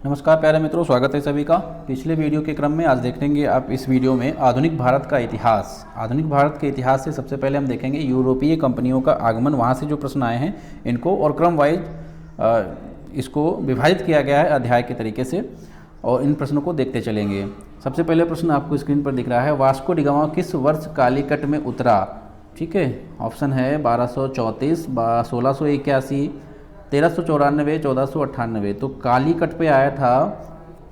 नमस्कार प्यारे मित्रों, स्वागत है सभी का। पिछले वीडियो के क्रम में आज देखेंगे आप इस वीडियो में आधुनिक भारत का इतिहास। आधुनिक भारत के इतिहास से सबसे पहले हम देखेंगे यूरोपीय कंपनियों का आगमन, वहाँ से जो प्रश्न आए हैं इनको, और क्रम वाइज इसको विभाजित किया गया है अध्याय के तरीके से, और इन प्रश्नों को देखते चलेंगे। सबसे पहले प्रश्न आपको स्क्रीन पर दिख रहा है, वास्को डी गामा किस वर्ष कालीकट में उतरा? ठीक है, ऑप्शन है 1234, 1681, 1394, 1498। तो कालीकट पे आया था,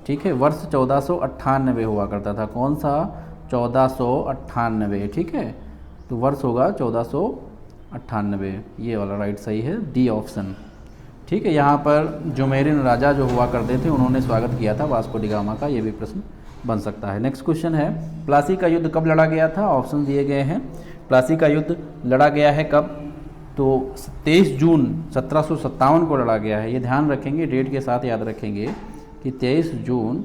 ठीक है, वर्ष 1498 हुआ करता था। कौन सा? 1498, ठीक है, तो वर्ष होगा 1498, ये वाला राइट सही है, डी ऑप्शन। ठीक है, यहाँ पर जुमेरिन राजा जो हुआ करते थे उन्होंने स्वागत किया था वास्को डी गामा का, ये भी प्रश्न बन सकता है। नेक्स्ट क्वेश्चन है, प्लासी का युद्ध कब लड़ा गया था? ऑप्शन दिए गए हैं। प्लासी का युद्ध लड़ा गया है कब? तो 23 जून 1757 को लड़ा गया है। ये ध्यान रखेंगे, डेट के साथ याद रखेंगे कि 23 जून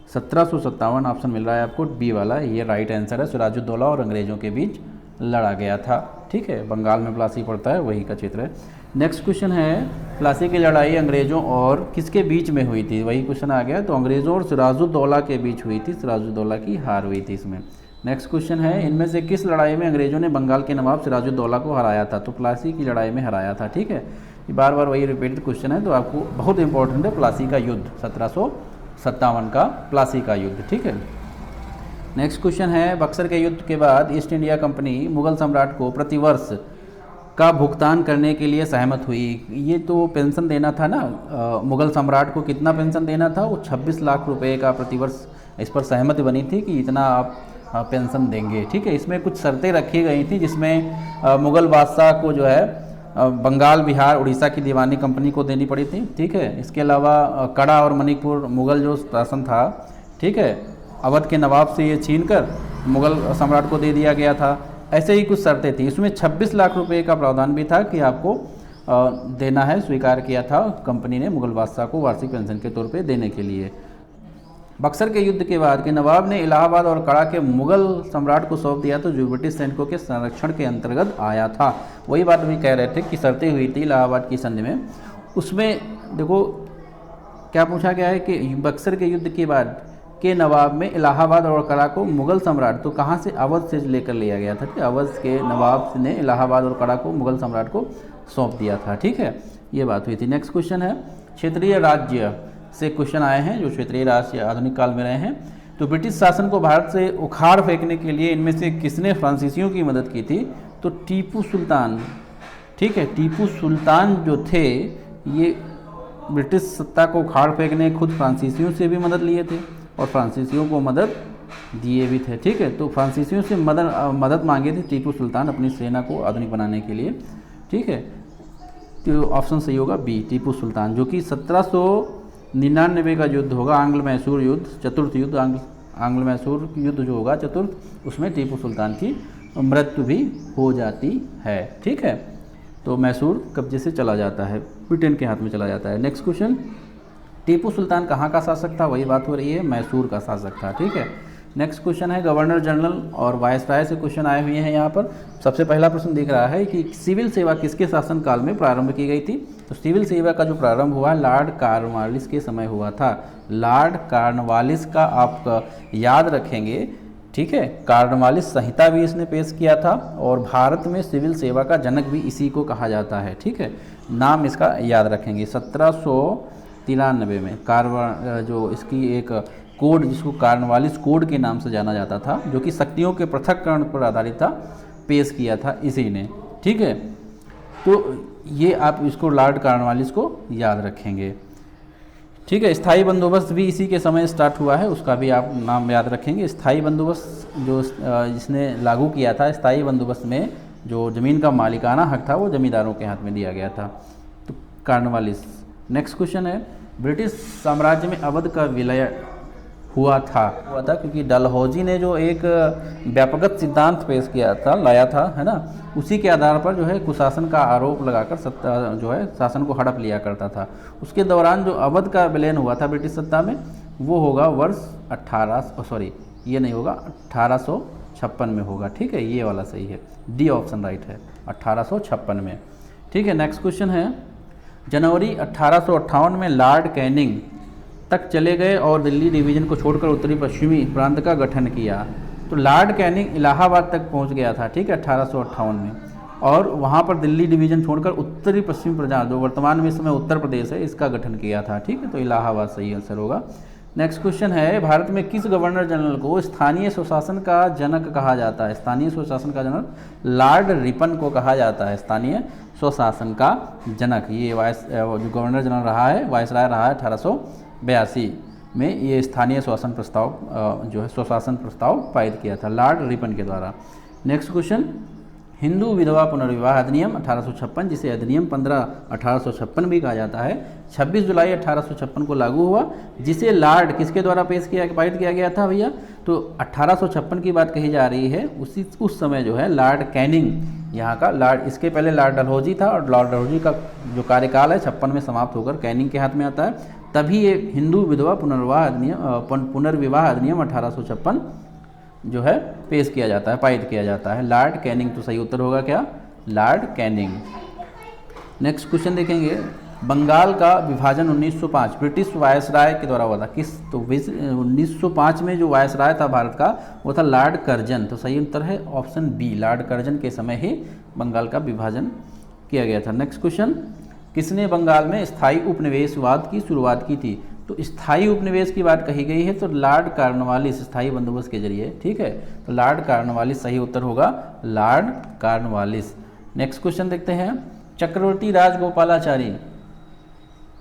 1757 ऑप्शन मिल रहा है आपको, बी वाला, ये राइट आंसर है। सिराजुद्दौला और अंग्रेज़ों के बीच लड़ा गया था। ठीक है, बंगाल में प्लासी पड़ता है, वही का क्षेत्र है। नेक्स्ट क्वेश्चन है, प्लासी की लड़ाई अंग्रेज़ों और किसके बीच में हुई थी? वही क्वेश्चन आ गया, तो अंग्रेज़ों और सिराजुद्दौला के बीच हुई थी। सिराजुद्दौला की हार हुई थी इसमें। नेक्स्ट क्वेश्चन है, इनमें से किस लड़ाई में अंग्रेज़ों ने बंगाल के नवाब सिराजुद्दौला को हराया था? तो प्लासी की लड़ाई में हराया था। ठीक है, ये बार बार वही रिपीटेड क्वेश्चन है, तो आपको बहुत इंपॉर्टेंट है प्लासी का युद्ध, 1757 का प्लासी का युद्ध। ठीक है, नेक्स्ट क्वेश्चन है, बक्सर के युद्ध के बाद ईस्ट इंडिया कंपनी मुगल सम्राट को प्रतिवर्ष का भुगतान करने के लिए सहमत हुई। ये तो पेंशन देना था ना, मुगल सम्राट को कितना पेंशन देना था? वो 26 लाख रुपए का प्रतिवर्ष इस पर सहमति बनी थी कि इतना आप पेंशन देंगे। ठीक है, इसमें कुछ शर्तें रखी गई थी, जिसमें मुगल बादशाह को जो है बंगाल, बिहार, उड़ीसा की दीवानी कंपनी को देनी पड़ी थी। ठीक है, इसके अलावा कड़ा और मणिपुर मुगल जो शासन था, ठीक है, अवध के नवाब से ये छीनकर मुगल सम्राट को दे दिया गया था। ऐसे ही कुछ शर्तें थी। इसमें 26 लाख रुपए का प्रावधान भी था कि आपको देना है, स्वीकार किया था कंपनी ने मुगल बादशाह को वार्षिक पेंशन के तौर पे देने के लिए। बक्सर के युद्ध के बाद के नवाब ने इलाहाबाद और कड़ा के मुगल सम्राट को सौंप दिया, तो जो ब्रिटिश सैनिकों के संरक्षण के अंतर्गत आया था। वही बात भी कह रहे थे कि शर्तें हुई थी इलाहाबाद की संधि में। उसमें देखो क्या पूछा गया है कि बक्सर के युद्ध के बाद के नवाब में इलाहाबाद और कड़ा को मुगल सम्राट, तो कहाँ से? अवध से लेकर लिया गया था कि अवध के नवाब ने इलाहाबाद और कड़ा को मुगल सम्राट को सौंप दिया था। ठीक है, ये बात हुई थी। नेक्स्ट क्वेश्चन है, क्षेत्रीय राज्य से क्वेश्चन आए हैं, जो क्षेत्रीय राज्य आधुनिक काल में रहे हैं। तो ब्रिटिश शासन को भारत से उखाड़ फेंकने के लिए इनमें से किसने फ्रांसीसियों की मदद की थी? तो टीपू सुल्तान। ठीक है, टीपू सुल्तान जो थे ये ब्रिटिश सत्ता को उखाड़ फेंकने खुद फ्रांसीसियों से भी मदद लिए थे और फ्रांसीसियों को मदद दिए भी थे। ठीक है, तो फ्रांसीसियों से मदद मांगे थे टीपू सुल्तान अपनी सेना को आधुनिक बनाने के लिए। ठीक है, तो ऑप्शन सही होगा बी, टीपू सुल्तान, जो कि 1799 का युद्ध होगा, आंग्ल मैसूर युद्ध, चतुर्थ युद्ध, आंग्ल मैसूर युद्ध जो होगा चतुर्थ, उसमें टीपू सुल्तान की मृत्यु भी हो जाती है। ठीक है, तो मैसूर कब्जे से चला जाता है, ब्रिटेन के हाथ में चला जाता है। नेक्स्ट क्वेश्चन, टीपू सुल्तान कहाँ का शासक था? वही बात हो रही है, मैसूर का शासक था। ठीक है, नेक्स्ट क्वेश्चन है, गवर्नर जनरल और वायसराय से क्वेश्चन आए हुए हैं यहाँ पर। सबसे पहला प्रश्न दिख रहा है कि सिविल सेवा किसके शासनकाल में प्रारंभ की गई थी? तो सिविल सेवा का जो प्रारंभ हुआ लॉर्ड कॉर्नवालिस के समय हुआ था। लॉर्ड कॉर्नवालिस का आप याद रखेंगे, ठीक है, कॉर्नवालिस संहिता भी इसने पेश किया था, और भारत में सिविल सेवा का जनक भी इसी को कहा जाता है। ठीक है, नाम इसका याद रखेंगे। 1793 में जो इसकी एक कोड, जिसको कॉर्नवालिस कोड के नाम से जाना जाता था, जो कि शक्तियों के पृथक्करण पर आधारित था, पेश किया था इसी ने। ठीक है, तो ये आप इसको लॉर्ड कॉर्नवालिस को याद रखेंगे। ठीक है, स्थायी बंदोबस्त भी इसी के समय स्टार्ट हुआ है, उसका भी आप नाम याद रखेंगे। स्थायी बंदोबस्त जो जिसने लागू किया था, स्थायी बंदोबस्त में जो ज़मीन का मालिकाना हक था वो जमींदारों के हाथ में दिया गया था, तो कॉर्नवालिस। नेक्स्ट क्वेश्चन है, ब्रिटिश साम्राज्य में अवध का विलय हुआ था क्योंकि डलहौजी ने जो एक व्यापक सिद्धांत पेश किया था, लाया था, है ना, उसी के आधार पर जो है कुशासन का आरोप लगाकर सत्ता जो है शासन को हड़प लिया करता था। उसके दौरान जो अवध का विलयन हुआ था ब्रिटिश सत्ता में, वो होगा वर्ष 1856 में होगा। ठीक है, ये वाला सही है, डी ऑप्शन राइट है, 1856 में। ठीक है, नेक्स्ट क्वेश्चन है, जनवरी 1858 में लॉर्ड कैनिंग तक चले गए और दिल्ली डिवीज़न को छोड़कर उत्तरी पश्चिमी प्रांत का गठन किया। तो लॉर्ड कैनिंग इलाहाबाद तक पहुंच गया था, ठीक है, 1858 में, और वहां पर दिल्ली डिवीज़न छोड़कर उत्तरी पश्चिमी प्रांत जो वर्तमान में इस समय उत्तर प्रदेश है इसका गठन किया था, ठीक है, तो इलाहाबाद सही आंसर होगा। नेक्स्ट क्वेश्चन है, भारत में किस गवर्नर जनरल को स्थानीय स्वशासन का जनक कहा जाता है? स्थानीय स्वशासन का जनक लॉर्ड रिपन को कहा जाता है स्थानीय स्वशासन का जनक। ये जो गवर्नर जनरल रहा है, वायसराय रहा है 1882 में, ये स्थानीय शासन प्रस्ताव जो है स्वशासन प्रस्ताव पारित किया था लॉर्ड रिपन के द्वारा। नेक्स्ट क्वेश्चन, हिंदू विधवा पुनर्विवाह अधिनियम 1856, जिसे अधिनियम 15/1856 भी कहा जाता है, 26 जुलाई 1856 को लागू हुआ, जिसे लॉर्ड किसके द्वारा पारित किया गया था भैया? तो 1856 की बात कही जा रही है, उस समय जो है लॉर्ड कैनिंग यहाँ का लॉर्ड, इसके पहले लॉर्ड डलहौजी था, और लॉर्ड डलहौजी का जो कार्यकाल है 56 में समाप्त होकर कैनिंग के हाथ में आता है, तभी ये हिंदू विधवा पुनर्विवाह अधिनियम 1856 जो है पेश किया जाता है, पारित किया जाता है। लॉर्ड कैनिंग, तो सही उत्तर होगा क्या? Lord Canning. नेक्स्ट क्वेश्चन देखेंगे, बंगाल का विभाजन 1905 ब्रिटिश वायसराय के द्वारा हुआ था, किस? तो 1905 में जो वायसराय था भारत का वो था लॉर्ड कर्जन, तो सही उत्तर है ऑप्शन बी, लॉर्ड कर्जन के समय ही बंगाल का विभाजन किया गया था। नेक्स्ट क्वेश्चन, किसने बंगाल में स्थायी उपनिवेशवाद की शुरुआत की थी? तो स्थायी उपनिवेश की बात कही गई है तो लॉर्ड कॉर्नवालिस स्थायी बंदोबस्त के जरिए, ठीक है, तो लॉर्ड कॉर्नवालिस सही उत्तर होगा, लॉर्ड कॉर्नवालिस। नेक्स्ट क्वेश्चन देखते हैं, चक्रवर्ती राजगोपालाचारी,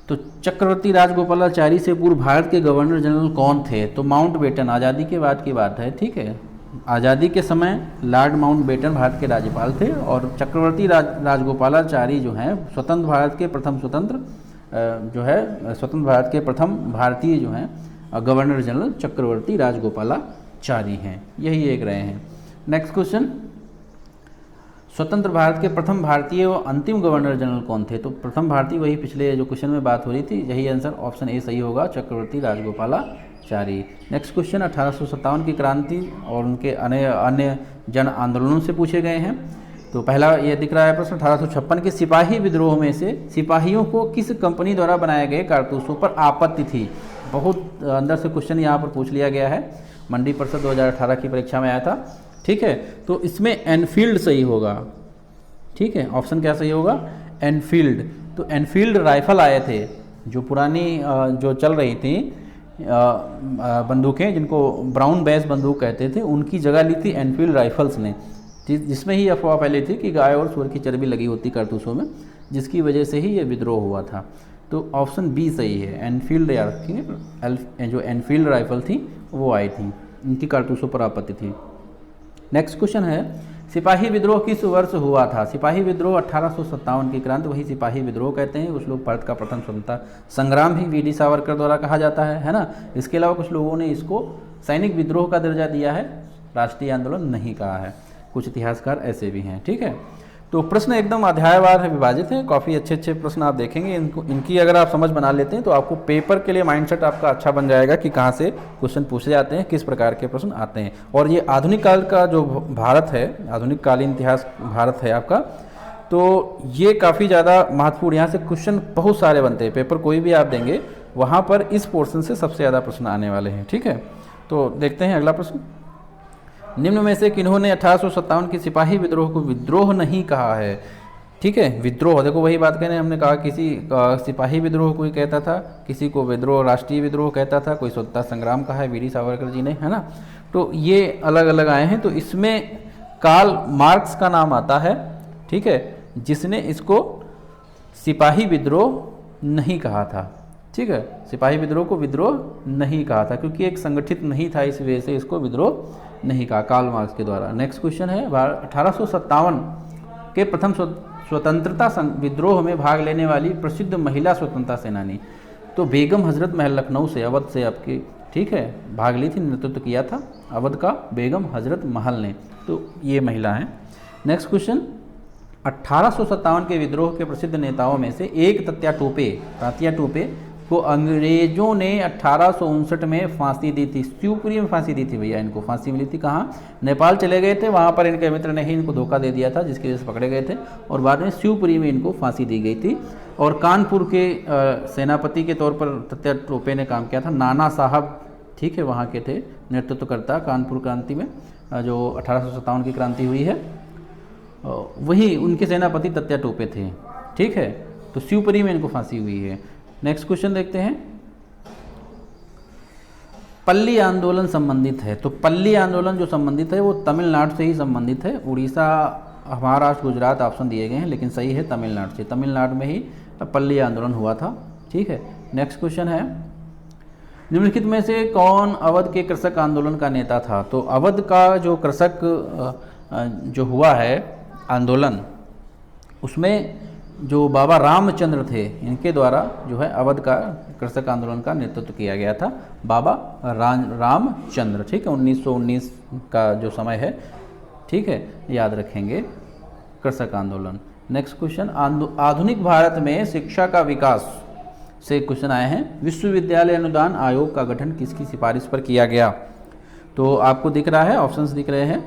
तो चक्रवर्ती राजगोपालाचारी से पूर्व भारत के गवर्नर जनरल कौन थे? तो माउंटबेटन, आज़ादी के बाद की बात है, ठीक है, आज़ादी के समय लॉर्ड माउंटबेटन भारत के राज्यपाल थे, और चक्रवर्ती राजगोपालाचारी जो हैं स्वतंत्र भारत के प्रथम स्वतंत्र भारत के प्रथम भारतीय जो हैं गवर्नर जनरल चक्रवर्ती राजगोपालाचारी हैं, यही एक रहे हैं। नेक्स्ट क्वेश्चन, स्वतंत्र भारत के प्रथम भारतीय व अंतिम गवर्नर जनरल कौन थे? तो प्रथम भारतीय वही पिछले जो क्वेश्चन में बात हो रही थी, यही आंसर ऑप्शन ए सही होगा, चक्रवर्ती राजगोपालाचारी। नेक्स्ट क्वेश्चन, 1857 की क्रांति और उनके अन्य जन आंदोलनों से पूछे गए हैं। तो पहला ये दिख रहा है प्रश्न, 1856 के सिपाही विद्रोह में से सिपाहियों को किस कंपनी द्वारा बनाए गए कारतूसों पर आपत्ति थी? बहुत अंदर से क्वेश्चन यहाँ पर पूछ लिया गया है, मंडी परिषद 2018 की परीक्षा में आया था, ठीक है, तो इसमें एनफील्ड सही होगा, ठीक है, ऑप्शन क्या सही होगा? एनफील्ड। तो एनफील्ड राइफल आए थे, जो पुरानी जो चल रही थी बंदूकें, जिनको ब्राउन बेस बंदूक कहते थे, उनकी जगह ली थी एनफील्ड राइफल्स ने, जिसमें ही अफवाह फैली थी कि गाय और सूअर की चर्बी लगी होती कारतूसों में, जिसकी वजह से ही ये विद्रोह हुआ था। तो ऑप्शन बी सही है, एनफील्ड, याद रखेंगे, जो एनफील्ड राइफल थी वो आई थी, इनकी कारतूसों पर आपत्ति थी। नेक्स्ट क्वेश्चन है, सिपाही विद्रोह किस वर्ष हुआ था? सिपाही विद्रोह 1857 की क्रांति, वही सिपाही विद्रोह कहते हैं। कुछ लोग भारत का प्रथम स्वतंत्रता संग्राम भी वी डी सावरकर द्वारा कहा जाता है ना। इसके अलावा कुछ लोगों ने इसको सैनिक विद्रोह का दर्जा दिया है, राष्ट्रीय आंदोलन नहीं कहा है, कुछ इतिहासकार ऐसे भी हैं, ठीक है। तो प्रश्न एकदम अध्यायवार है, विभाजित है, काफ़ी अच्छे प्रश्न आप देखेंगे। इनकी अगर आप समझ बना लेते हैं तो आपको पेपर के लिए माइंडसेट आपका अच्छा बन जाएगा कि कहाँ से क्वेश्चन पूछे जाते हैं, किस प्रकार के प्रश्न आते हैं। और ये आधुनिक काल का जो भारत है, आधुनिक कालीन इतिहास भारत है आपका, तो ये काफ़ी ज़्यादा महत्वपूर्ण, यहाँ से क्वेश्चन बहुत सारे बनते हैं। पेपर कोई भी आप देंगे वहाँ पर इस पोर्शन से सबसे ज़्यादा प्रश्न आने वाले हैं, ठीक है। तो देखते हैं अगला प्रश्न, निम्न में से किन्होंने 1857 के सिपाही विद्रोह को विद्रोह नहीं कहा है? ठीक है, विद्रोह, देखो वही बात कहने, हमने कहा किसी सिपाही विद्रोह कोई कहता था, किसी को विद्रोह राष्ट्रीय विद्रोह कहता था, कोई स्वतंत्रता संग्राम कहा है वी डी सावरकर जी ने, है ना। तो ये अलग अलग आए हैं। तो इसमें कार्ल मार्क्स का नाम आता है, ठीक है, जिसने इसको सिपाही विद्रोह नहीं कहा था, ठीक है, सिपाही विद्रोह को विद्रोह नहीं कहा था क्योंकि एक संगठित नहीं था, इस वजह से इसको विद्रोह नहीं कहा, कार्ल मार्क्स के द्वारा। नेक्स्ट क्वेश्चन है, 1857 के प्रथम स्वतंत्रता विद्रोह में भाग लेने वाली प्रसिद्ध महिला स्वतंत्रता सेनानी, तो बेगम हजरत महल, लखनऊ से, अवध से आपकी, ठीक है, भाग ली थी, नेतृत्व किया था अवध का बेगम हजरत महल ने, तो ये महिला हैं। नेक्स्ट क्वेश्चन, 1857 के विद्रोह के प्रसिद्ध नेताओं में से एक तात्या टोपे को अंग्रेजों ने 1859 में फांसी दी थी, शिवपुरी में फांसी दी थी भैया, इनको फांसी मिली थी कहाँ? नेपाल चले गए थे, वहाँ पर इनके मित्र ने ही इनको धोखा दे दिया था, जिसकी वजह से पकड़े गए थे, और बाद में शिवपुरी में इनको फांसी दी गई थी और कानपुर के सेनापति के तौर पर तात्या टोपे ने काम किया था। नाना साहब, ठीक है, वहाँ के थे नेतृत्वकर्ता कानपुर क्रांति में, जो 1857 की क्रांति हुई है, वही उनके सेनापति तात्या टोपे थे, ठीक है। तो शिवपुरी में इनको फांसी हुई है। नेक्स्ट क्वेश्चन देखते हैं। पल्ली आंदोलन संबंधित है, तो पल्ली आंदोलन जो संबंधित है वो तमिलनाडु से ही संबंधित है। उड़ीसा, महाराष्ट्र, गुजरात ऑप्शन दिए गए हैं, लेकिन सही है तमिलनाडु से। तमिलनाडु में ही पल्ली आंदोलन हुआ था, ठीक है। नेक्स्ट क्वेश्चन है, निम्नलिखित में से कौन अवध के कृषक आंदोलन का नेता था? तो अवध का जो कृषक जो हुआ है आंदोलन, उसमें जो बाबा रामचंद्र थे, इनके द्वारा जो है अवध का कृषक आंदोलन का नेतृत्व किया गया था, बाबा रामचंद्र, ठीक है। 1919 का जो समय है, ठीक है, याद रखेंगे, कृषक आंदोलन। नेक्स्ट क्वेश्चन, आधुनिक भारत में शिक्षा का विकास से क्वेश्चन आए हैं। विश्वविद्यालय अनुदान आयोग का गठन किसकी सिफारिश पर किया गया? तो आपको दिख रहा है, ऑप्शंस दिख रहे हैं,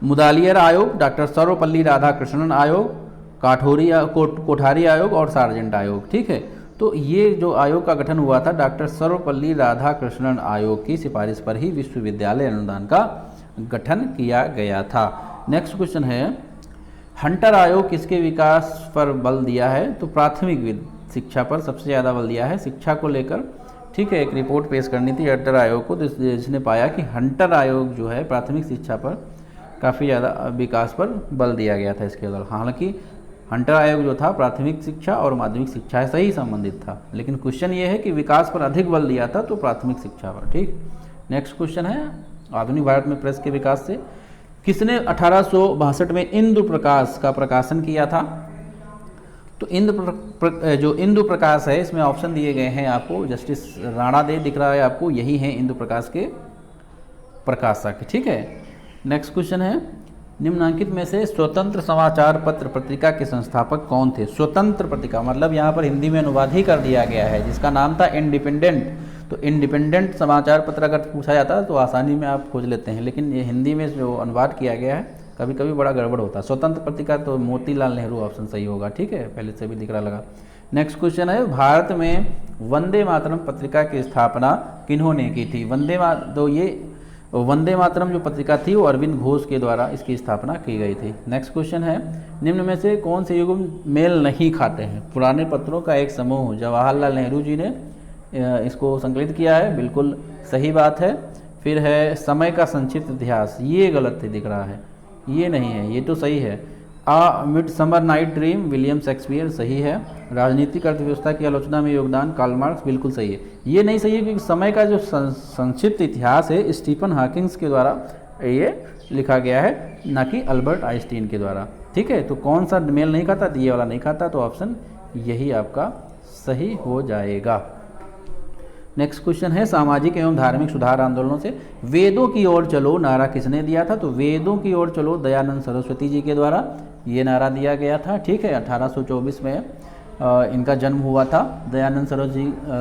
मुदालियर आयोग, डॉक्टर सर्वपल्ली राधाकृष्णन आयोग, कोठारी आयोग और सार्जेंट आयोग, ठीक है। तो ये जो आयोग का गठन हुआ था, डॉक्टर सर्वपल्ली राधाकृष्णन आयोग की सिफारिश पर ही विश्वविद्यालय अनुदान का गठन किया गया था। नेक्स्ट क्वेश्चन है, हंटर आयोग किसके विकास पर बल दिया है? तो प्राथमिक शिक्षा पर सबसे ज़्यादा बल दिया है, शिक्षा को लेकर, ठीक है। एक रिपोर्ट पेश करनी थी हंटर आयोग को, जिसने पाया कि हंटर आयोग जो है प्राथमिक शिक्षा पर काफ़ी ज़्यादा विकास पर बल दिया गया था इसके द्वारा। हालांकि हंटर आयोग जो था प्राथमिक शिक्षा और माध्यमिक शिक्षा से ही संबंधित था, लेकिन क्वेश्चन ये है कि विकास पर अधिक बल दिया था तो प्राथमिक शिक्षा पर, ठीक। नेक्स्ट क्वेश्चन है, आधुनिक भारत में प्रेस के विकास से किसने 1862 में इंदु प्रकाश का प्रकाशन किया था? तो जो इंदु प्रकाश है, इसमें ऑप्शन दिए गए हैं आपको, जस्टिस राणा दे दिख रहा है आपको, यही है इंदु प्रकाश के प्रकाशक, ठीक है। नेक्स्ट क्वेश्चन है, निम्नलिखित में से स्वतंत्र समाचार पत्र पत्रिका के संस्थापक कौन थे? स्वतंत्र पत्रिका मतलब यहाँ पर हिंदी में अनुवाद ही कर दिया गया है, जिसका नाम था इंडिपेंडेंट। तो इंडिपेंडेंट समाचार पत्र अगर पूछा जाता है तो आसानी में आप खोज लेते हैं, लेकिन ये हिंदी में जो अनुवाद किया गया है कभी कभी बड़ा गड़बड़ होता है। स्वतंत्र पत्रिका तो मोतीलाल नेहरू ऑप्शन सही होगा, ठीक है, पहले से भी दिख रहा लगा। नेक्स्ट क्वेश्चन है, भारत में वंदे मातरम पत्रिका की स्थापना किन्होंने की थी? वंदे मातरम जो पत्रिका थी वो अरविंद घोष के द्वारा इसकी स्थापना की गई थी। नेक्स्ट क्वेश्चन है, निम्न में से कौन से युग मेल नहीं खाते हैं? पुराने पत्रों का एक समूह, जवाहरलाल नेहरू जी ने इसको संकलित किया है, बिल्कुल सही बात है। फिर है समय का संक्षिप्त इतिहास, ये गलत है, दिख रहा है, ये नहीं है, ये तो सही है। Midsummer night dream, William Shakespeare, सही है। राजनीतिक अर्थव्यवस्था की आलोचना में योगदान, कार्ल मार्क्स, बिल्कुल सही है। ये नहीं सही है क्योंकि समय का जो संक्षिप्त इतिहास है स्टीफन हॉकिंग्स के द्वारा ये लिखा गया है, ना कि अल्बर्ट आइंस्टीन के द्वारा, ठीक है। तो कौन सा मेल नहीं खाता? ये वाला नहीं खाता, तो ऑप्शन यही आपका सही हो जाएगा। नेक्स्ट क्वेश्चन है, सामाजिक एवं धार्मिक सुधार आंदोलनों से वेदों की ओर चलो नारा किसने दिया था? तो वेदों की ओर चलो दयानंद सरस्वती जी के द्वारा ये नारा दिया गया था, ठीक है। 1824 में इनका जन्म हुआ था, दयानंद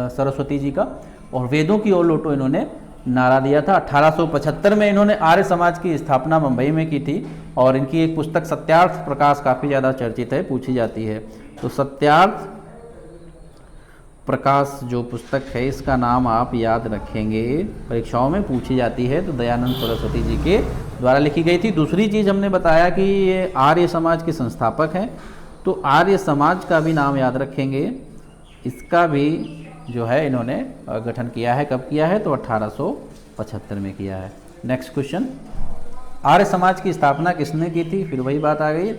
सरस्वती जी का, और वेदों की ओर लौटो इन्होंने नारा दिया था। 1875 में इन्होंने आर्य समाज की स्थापना मुंबई में की थी, और इनकी एक पुस्तक सत्यार्थ प्रकाश काफ़ी ज़्यादा चर्चित है, पूछी जाती है। तो सत्यार्थ प्रकाश जो पुस्तक है, इसका नाम आप याद रखेंगे, परीक्षाओं में पूछी जाती है, तो दयानंद सरस्वती जी के द्वारा लिखी गई थी। दूसरी चीज़ हमने बताया कि ये आर्य समाज के संस्थापक हैं, तो आर्य समाज का भी नाम याद रखेंगे, इसका भी जो है इन्होंने गठन किया है। कब किया है? तो 1875 में किया है। नेक्स्ट क्वेश्चन, आर्य समाज की स्थापना किसने की थी? फिर वही बात आ गई,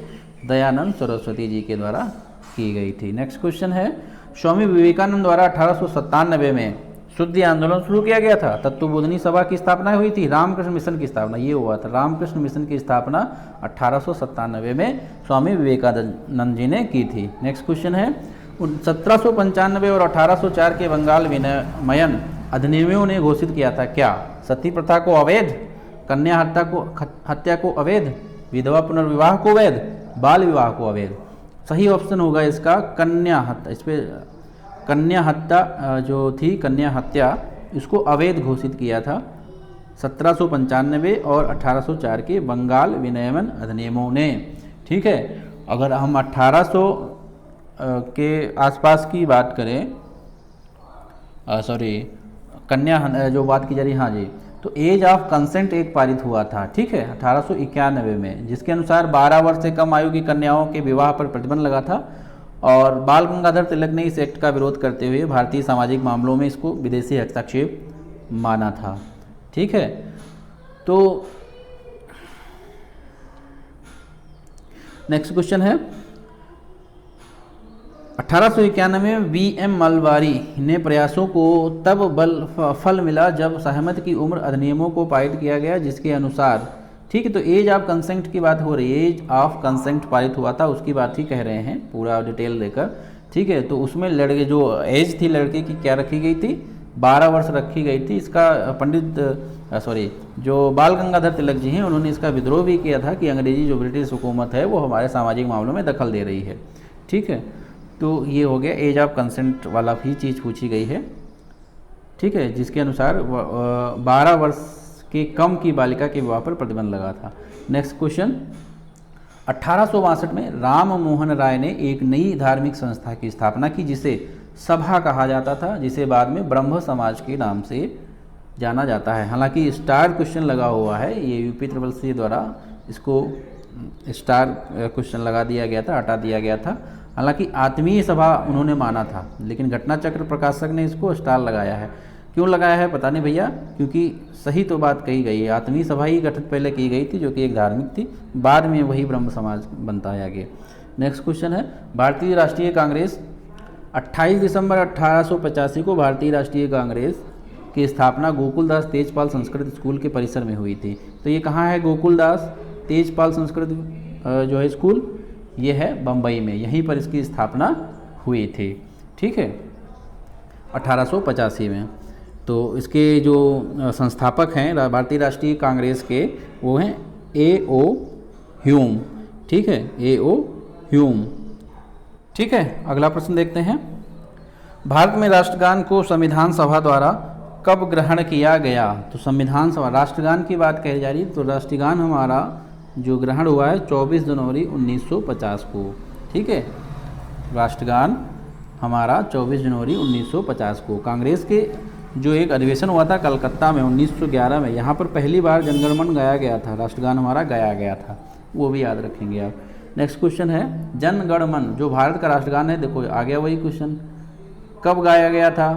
दयानंद सरस्वती जी के द्वारा की गई थी। नेक्स्ट क्वेश्चन है, स्वामी विवेकानंद द्वारा 1897 में शुद्धि आंदोलन शुरू किया गया था। तत्वबोधिनी सभा की स्थापना हुई थी, रामकृष्ण मिशन की स्थापना ये हुआ था। रामकृष्ण मिशन की स्थापना 1897 में स्वामी विवेकानंद जी ने की थी। नेक्स्ट क्वेश्चन है, 1795 और 1804 के बंगाल विनिमयन अधिनियमों ने घोषित किया था क्या? सती प्रथा को अवैध, कन्या हत्या को अवैध, विधवा पुनर्विवाह को अवैध, बाल विवाह को अवैध। सही ऑप्शन होगा इसका कन्या हत्या। इस पर कन्या हत्या जो थी, कन्या हत्या, इसको अवैध घोषित किया था 1795 और 1804 के बंगाल विनियमन अधिनियमों ने, ठीक है। अगर हम के आसपास की बात करें, सॉरी कन्या जो बात की जा रही, हाँ जी, तो एज ऑफ कंसेंट एक पारित हुआ था, ठीक है, 1891 में, जिसके अनुसार 12 वर्ष से कम आयु की कन्याओं के विवाह पर प्रतिबंध लगा था। और बाल गंगाधर तिलक ने इस एक्ट का विरोध करते हुए भारतीय सामाजिक मामलों में इसको विदेशी हस्तक्षेप माना था, ठीक है। तो नेक्स्ट क्वेश्चन है, 1891 में वी.एम. मलबारी ने प्रयासों को तब फल मिला जब सहमति की उम्र अधिनियमों को पारित किया गया, जिसके अनुसार, ठीक है, तो एज ऑफ कंसेंट की बात हो रही है, एज ऑफ कंसेंट पारित हुआ था उसकी बात ही कह रहे हैं पूरा डिटेल देकर, ठीक है। तो उसमें लड़के जो एज थी लड़के की क्या रखी गई थी, 12 वर्ष रखी गई थी। इसका जो बाल गंगाधर तिलक जी हैं उन्होंने इसका विद्रोह भी किया था कि अंग्रेजी जो ब्रिटिश हुकूमत है वो हमारे सामाजिक मामलों में दखल दे रही है, ठीक है। तो ये हो गया एज ऑफ कंसेंट वाला भी चीज़ पूछी गई है, ठीक है, जिसके अनुसार 12 वर्ष के कम की बालिका के विवाह पर प्रतिबंध लगा था। नेक्स्ट क्वेश्चन, 1862 में राम मोहन राय ने एक नई धार्मिक संस्था की स्थापना की जिसे सभा कहा जाता था, जिसे बाद में ब्रह्म समाज के नाम से जाना जाता है। हालांकि स्टार क्वेश्चन लगा हुआ है, ये यूपी द्वारा इसको स्टार क्वेश्चन लगा दिया गया था, हटा दिया गया था। हालांकि आत्मीय सभा उन्होंने माना था, लेकिन घटना चक्र प्रकाशक ने इसको स्टार लगाया है। क्यों लगाया है पता नहीं भैया, क्योंकि सही तो बात कही गई है, आत्मीय सभा ही गठित पहले की गई थी जो कि एक धार्मिक थी, बाद में वही ब्रह्म समाज बनता है आगे। नेक्स्ट क्वेश्चन है, भारतीय राष्ट्रीय कांग्रेस 28 दिसंबर 1885 को भारतीय राष्ट्रीय कांग्रेस की स्थापना गोकुलदास तेजपाल संस्कृत स्कूल के परिसर में हुई थी। तो ये कहाँ है गोकुलदास तेजपाल संस्कृत जो है स्कूल, ये है बम्बई में, यहीं पर इसकी स्थापना हुई थी, ठीक है, 1885 में। तो इसके जो संस्थापक हैं भारतीय राष्ट्रीय कांग्रेस के वो हैं A.O. ह्यूम, ठीक है, A.O. ह्यूम, ठीक है। अगला प्रश्न देखते हैं, भारत में राष्ट्रगान को संविधान सभा द्वारा कब ग्रहण किया गया? तो संविधान सभा, राष्ट्रगान की बात कही जा रही है, तो राष्ट्रगान हमारा जो ग्रहण हुआ है 24 जनवरी 1950 को, ठीक है, राष्ट्रगान हमारा 24 जनवरी 1950 को। कांग्रेस के जो एक अधिवेशन हुआ था कलकत्ता में 1911 में, यहाँ पर पहली बार जनगणमन गाया गया था, राष्ट्रगान हमारा गाया गया था, वो भी याद रखेंगे आप। नेक्स्ट क्वेश्चन है, जनगणमन जो भारत का राष्ट्रगान है, देखो आ गया वही क्वेश्चन, कब गाया गया था,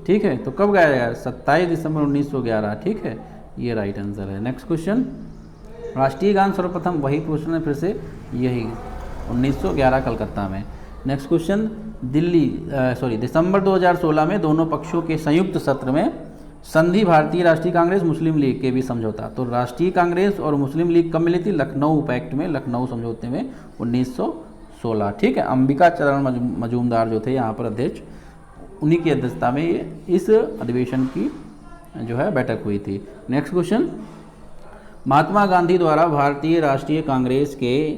ठीक है, तो कब गाया गया? 27 दिसंबर 1911, ठीक है, ये राइट आंसर है। नेक्स्ट क्वेश्चन, राष्ट्रीय गान सर्वप्रथम, वही क्वेश्चन है फिर से, यही 1911 कलकत्ता में। नेक्स्ट क्वेश्चन, दिसंबर 2016 में दोनों पक्षों के संयुक्त सत्र में संधि भारतीय राष्ट्रीय कांग्रेस मुस्लिम लीग के बीच समझौता, तो राष्ट्रीय कांग्रेस और मुस्लिम लीग कब मिली थी? लखनऊ पैक्ट में, लखनऊ समझौते में 1916, ठीक है। अंबिका चरण मजूमदार जो थे यहाँ पर अध्यक्ष, उन्हीं की अध्यक्षता में ये इस अधिवेशन की जो है बैठक हुई थी। नेक्स्ट क्वेश्चन, महात्मा गांधी द्वारा भारतीय राष्ट्रीय कांग्रेस के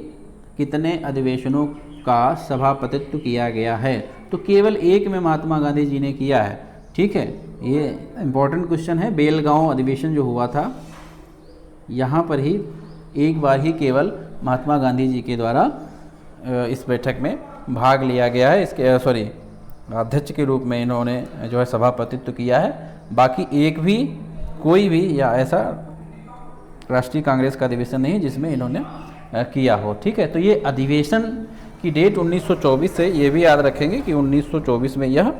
कितने अधिवेशनों का सभापतित्व किया गया है? तो केवल एक में महात्मा गांधी जी ने किया है, ठीक है, ये इम्पोर्टेंट क्वेश्चन है। बेलगांव अधिवेशन जो हुआ था, यहाँ पर ही एक बार ही केवल महात्मा गांधी जी के द्वारा इस बैठक में भाग लिया गया है, इसके अध्यक्ष के रूप में इन्होंने जो है सभापतित्व किया है। बाकी एक भी कोई भी या ऐसा राष्ट्रीय कांग्रेस का अधिवेशन नहीं जिसमें इन्होंने किया हो, ठीक है। तो ये अधिवेशन की डेट 1924 से, ये भी याद रखेंगे कि 1924 में यह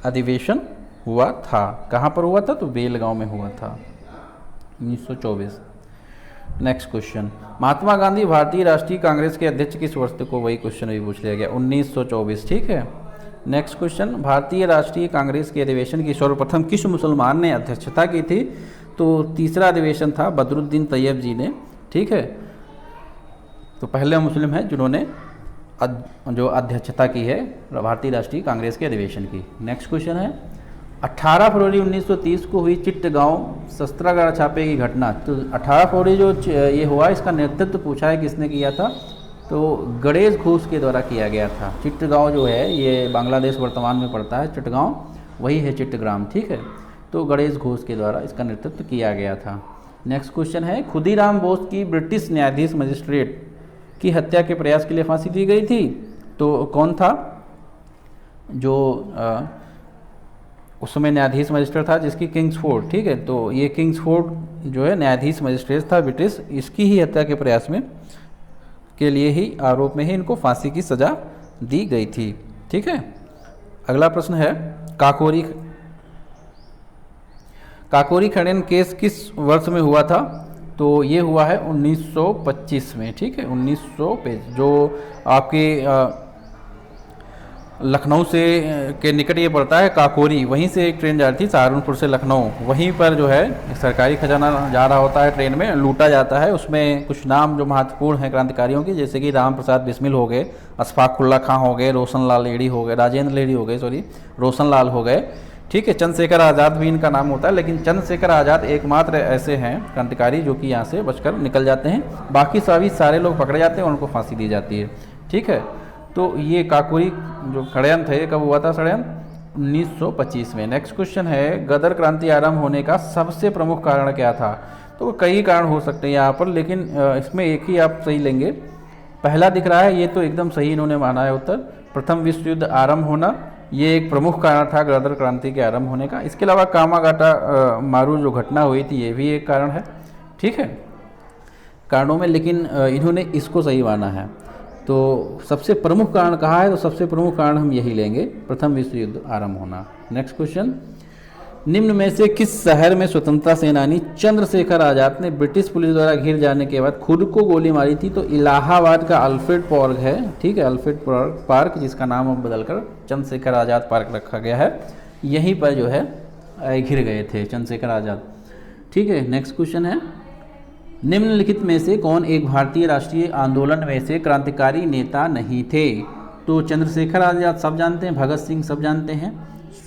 अधिवेशन हुआ था। कहाँ पर हुआ था? तो बेलगांव में हुआ था 1924। नेक्स्ट क्वेश्चन, महात्मा गांधी भारतीय राष्ट्रीय कांग्रेस के अध्यक्ष किस वर्ष को? वही क्वेश्चन भी पूछ लिया गया, 1924, ठीक है। नेक्स्ट क्वेश्चन, भारतीय राष्ट्रीय कांग्रेस के अधिवेशन की सर्वप्रथम किस मुसलमान ने अध्यक्षता की थी? तो तीसरा अधिवेशन था बदरुद्दीन तैयब जी ने, ठीक है। तो पहले मुस्लिम हैं जिन्होंने जो अध्यक्षता की है भारतीय राष्ट्रीय कांग्रेस के अधिवेशन की। नेक्स्ट क्वेश्चन है, 18 फरवरी 1930 को हुई चिट्टगांव शस्त्रागार छापे की घटना, तो 18 फरवरी जो ये हुआ, इसका नेतृत्व पूछा है किसने किया था? तो गणेश घोष के द्वारा किया गया था। चिट्टगांव जो है ये बांग्लादेश वर्तमान में पड़ता है, चिट्टगांव वही है चिट्टग्राम, ठीक है। तो गणेश घोष के द्वारा इसका नेतृत्व किया गया था। नेक्स्ट क्वेश्चन है, खुदीराम बोस की ब्रिटिश न्यायाधीश मजिस्ट्रेट की हत्या के प्रयास के लिए फांसी दी गई थी, तो कौन था? जो उस समय न्यायाधीश मजिस्ट्रेट था जिसकी किंग्सफोर्ड, ठीक है, तो ये किंग्सफोर्ड जो है न्यायाधीश मजिस्ट्रेट था ब्रिटिश, इसकी ही हत्या के प्रयास में के लिए ही आरोप में ही इनको फांसी की सज़ा दी गई थी। ठीक है, अगला प्रश्न है काकोरी खनन केस किस वर्ष में हुआ था? तो ये हुआ है 1925 में। ठीक है, 1900 पे जो आपके लखनऊ से के निकट ये पड़ता है काकोरी, वहीं से एक ट्रेन जा रही थी सहारनपुर से लखनऊ, वहीं पर जो है सरकारी खजाना जा रहा होता है, ट्रेन में लूटा जाता है। उसमें कुछ नाम जो महत्वपूर्ण हैं क्रांतिकारियों की, जैसे कि राम प्रसाद बिस्मिल हो गए, अशफाकुल्ला खां हो गए, रोशन लाल लेडी हो गए, राजेंद्र लेडी हो गए, सॉरी रोशन लाल हो गए। ठीक है, चंद्रशेखर आज़ाद भी इनका नाम होता है, लेकिन चंद्रशेखर आज़ाद एकमात्र ऐसे हैं क्रांतिकारी जो कि यहाँ से बचकर निकल जाते हैं, बाकी सभी सारे लोग पकड़े जाते हैं और उनको फांसी दी जाती है। ठीक है, तो ये काकोरी जो षड्यंत्र है कब हुआ था? षड्यंत्र 1925 में। नेक्स्ट क्वेश्चन है गदर क्रांति आरंभ होने का सबसे प्रमुख कारण क्या था? तो कई कारण हो सकते हैं यहाँ पर, लेकिन इसमें एक ही आप सही लेंगे। पहला दिख रहा है, ये तो एकदम सही इन्होंने माना है उत्तर, प्रथम विश्व युद्ध आरंभ होना, ये एक प्रमुख कारण था गदर क्रांति के आरंभ होने का। इसके अलावा कामागाटा मारू जो घटना हुई थी, ये भी एक कारण है। ठीक है, कारणों में, लेकिन इन्होंने इसको सही माना है। तो सबसे प्रमुख कारण कहा है, तो सबसे प्रमुख कारण हम यही लेंगे, प्रथम विश्व युद्ध आरंभ होना। नेक्स्ट क्वेश्चन, निम्न में से किस शहर में स्वतंत्रता सेनानी चंद्रशेखर आज़ाद ने ब्रिटिश पुलिस द्वारा घिर जाने के बाद खुद को गोली मारी थी? तो इलाहाबाद का अल्फ्रेड पार्क है। ठीक है, अल्फ्रेड पार्क, जिसका नाम अब बदलकर चंद्रशेखर आज़ाद पार्क रखा गया है, यहीं पर जो है घिर गए थे चंद्रशेखर आज़ाद। ठीक है, नेक्स्ट क्वेश्चन है निम्नलिखित में से कौन एक भारतीय राष्ट्रीय आंदोलन में से क्रांतिकारी नेता नहीं थे? तो चंद्रशेखर आज़ाद सब जानते हैं, भगत सिंह सब जानते हैं,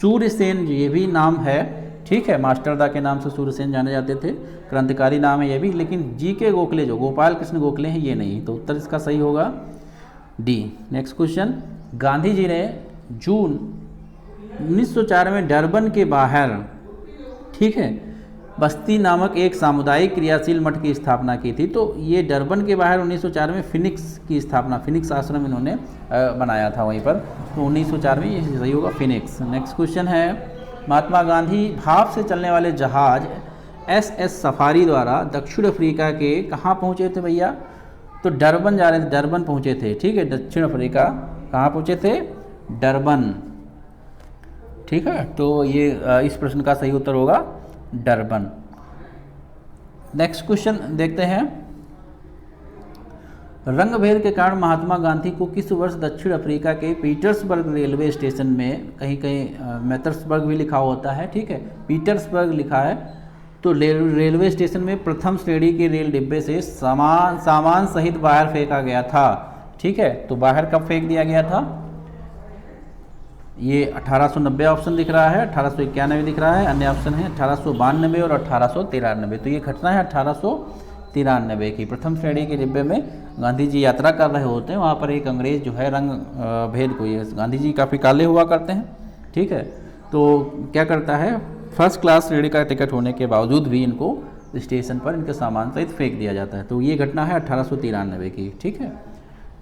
सूर्यसेन ये भी नाम है। ठीक है, मास्टरदा के नाम से सूर्यसेन जाने जाते थे, क्रांतिकारी नाम है ये भी, लेकिन जी.के. गोखले जो गोपाल कृष्ण गोखले हैं ये नहीं, तो उत्तर इसका सही होगा D. Next question, Gandhi ji ने जून 1904 में डरबन के बाहर, ठीक है, बस्ती नामक एक सामुदायिक क्रियाशील मठ की स्थापना की थी। तो ये डरबन के बाहर 1904 में फिनिक्स की स्थापना, फिनिक्स आश्रम इन्होंने बनाया था वहीं पर, तो 1904 में ये सही होगा फिनिक्स। नेक्स्ट क्वेश्चन है महात्मा गांधी भाप से चलने वाले जहाज SS सफारी द्वारा दक्षिण अफ्रीका के कहाँ पहुँचे थे भैया? तो डरबन जा रहे थे, डरबन पहुँचे थे। ठीक है, दक्षिण अफ्रीका कहाँ पहुँचे थे? डरबन। ठीक है, तो ये इस प्रश्न का सही उत्तर होगा डरबन। नेक्स्ट क्वेश्चन देखते हैं, रंग भेद के कारण महात्मा गांधी को किस वर्ष दक्षिण अफ्रीका के पीटर्सबर्ग रेलवे स्टेशन में, कहीं कहीं मैथर्सबर्ग भी लिखा होता है, ठीक है, पीटर्सबर्ग लिखा है, तो रेलवे स्टेशन में प्रथम श्रेणी के रेल डिब्बे से सामान सहित बाहर फेंका गया था? ठीक है, तो बाहर कब फेंक दिया गया था? ये 1890 ऑप्शन दिख रहा है, 1891 दिख रहा है, अन्य ऑप्शन है 1892 और 1893। तो ये घटना है 1893 की। प्रथम श्रेणी के डिब्बे में गांधी जी यात्रा कर रहे होते हैं, वहाँ पर एक अंग्रेज जो है रंग भेद को, ये गांधी जी काफ़ी काले हुआ करते हैं, ठीक है, तो क्या करता है, फर्स्ट क्लास श्रेणी का टिकट होने के बावजूद भी इनको स्टेशन पर इनके सामान सहित फेंक दिया जाता है। तो ये घटना है 1893 की। ठीक है,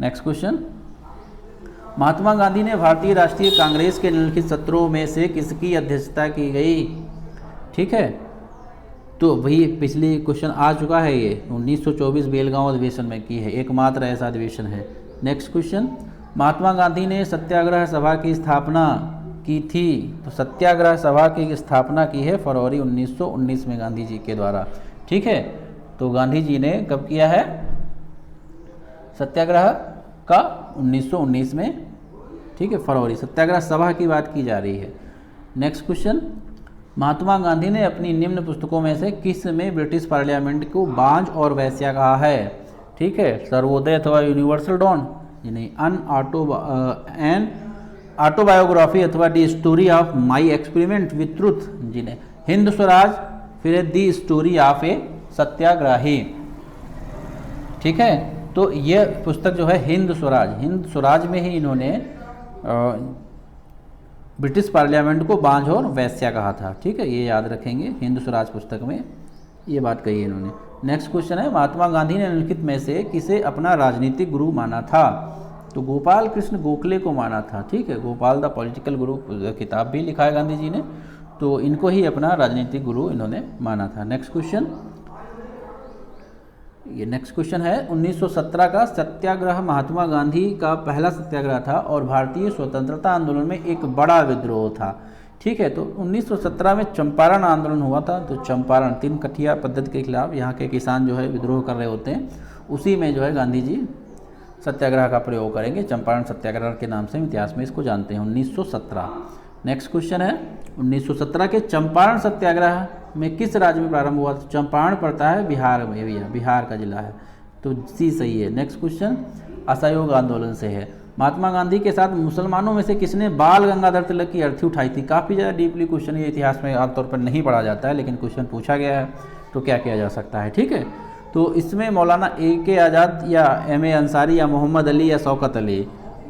नेक्स्ट क्वेश्चन, महात्मा गांधी ने भारतीय राष्ट्रीय कांग्रेस के निम्नलिखित सत्रों में से किसकी अध्यक्षता की गई? ठीक है, तो वही पिछली क्वेश्चन आ चुका है, ये 1924 बेलगांव अधिवेशन में की है, एकमात्र ऐसा अधिवेशन है। नेक्स्ट क्वेश्चन, महात्मा गांधी ने सत्याग्रह सभा की स्थापना की थी? तो सत्याग्रह सभा की स्थापना की है फरवरी 1919 में गांधी जी के द्वारा। ठीक है, तो गांधी जी ने कब किया है सत्याग्रह का? 1919 में। ठीक है, फरवरी, सत्याग्रह सभा की बात की जा रही है। नेक्स्ट क्वेश्चन, महात्मा गांधी ने अपनी निम्न पुस्तकों में से किस में ब्रिटिश पार्लियामेंट को बांझ और वेश्या कहा है? ठीक है, सर्वोदय अथवा यूनिवर्सल डॉन, यानी एन ऑटोबायोग्राफी अथवा the story of my experiment with truth, जिन्हें हिंद स्वराज, फिर दी स्टोरी ऑफ ए सत्याग्रही। ठीक है, तो ये पुस्तक जो है हिंद स्वराज में ही इन्होंने ब्रिटिश पार्लियामेंट को बांझ और वेश्या कहा था। ठीक है, ये याद रखेंगे, हिंद स्वराज पुस्तक में ये बात कही है इन्होंने। नेक्स्ट क्वेश्चन है, महात्मा गांधी ने निम्नलिखित में से किसे अपना राजनीतिक गुरु माना था? तो गोपाल कृष्ण गोखले को माना था, ठीक है। गोपाल द पॉलिटिकल गुरु किताब भी लिखा है गांधी जी ने, तो इनको ही अपना राजनीतिक गुरु इन्होंने माना था। नेक्स्ट क्वेश्चन, ये नेक्स्ट क्वेश्चन है 1917 का सत्याग्रह महात्मा गांधी का पहला सत्याग्रह था और भारतीय स्वतंत्रता आंदोलन में एक बड़ा विद्रोह था, ठीक है। तो 1917 में चंपारण आंदोलन हुआ था। तो चंपारण 3 कठिया पद्धति के खिलाफ यहाँ के किसान जो है विद्रोह कर रहे होते हैं, उसी में जो है गांधी जी सत्याग्रह का प्रयोग करेंगे। चंपारण सत्याग्रह के नाम से इतिहास में इसको जानते हैं, 1917। नेक्स्ट क्वेश्चन है 1917 के चंपारण सत्याग्रह में किस राज्य में प्रारंभ हुआ? तो चंपारण पड़ता है बिहार में, भैया बिहार का जिला है, तो सी सही है। नेक्स्ट क्वेश्चन असहयोग आंदोलन से है। महात्मा गांधी के साथ मुसलमानों में से किसने बाल गंगाधर तिलक की अर्थी उठाई थी? काफ़ी ज़्यादा डीपली क्वेश्चन, ये इतिहास में आमतौर पर नहीं पढ़ा जाता है, लेकिन क्वेश्चन पूछा गया है तो क्या किया जा सकता है, ठीक है। तो इसमें मौलाना A.K. आज़ाद या M.A. अंसारी या मोहम्मद अली या शौकत अली,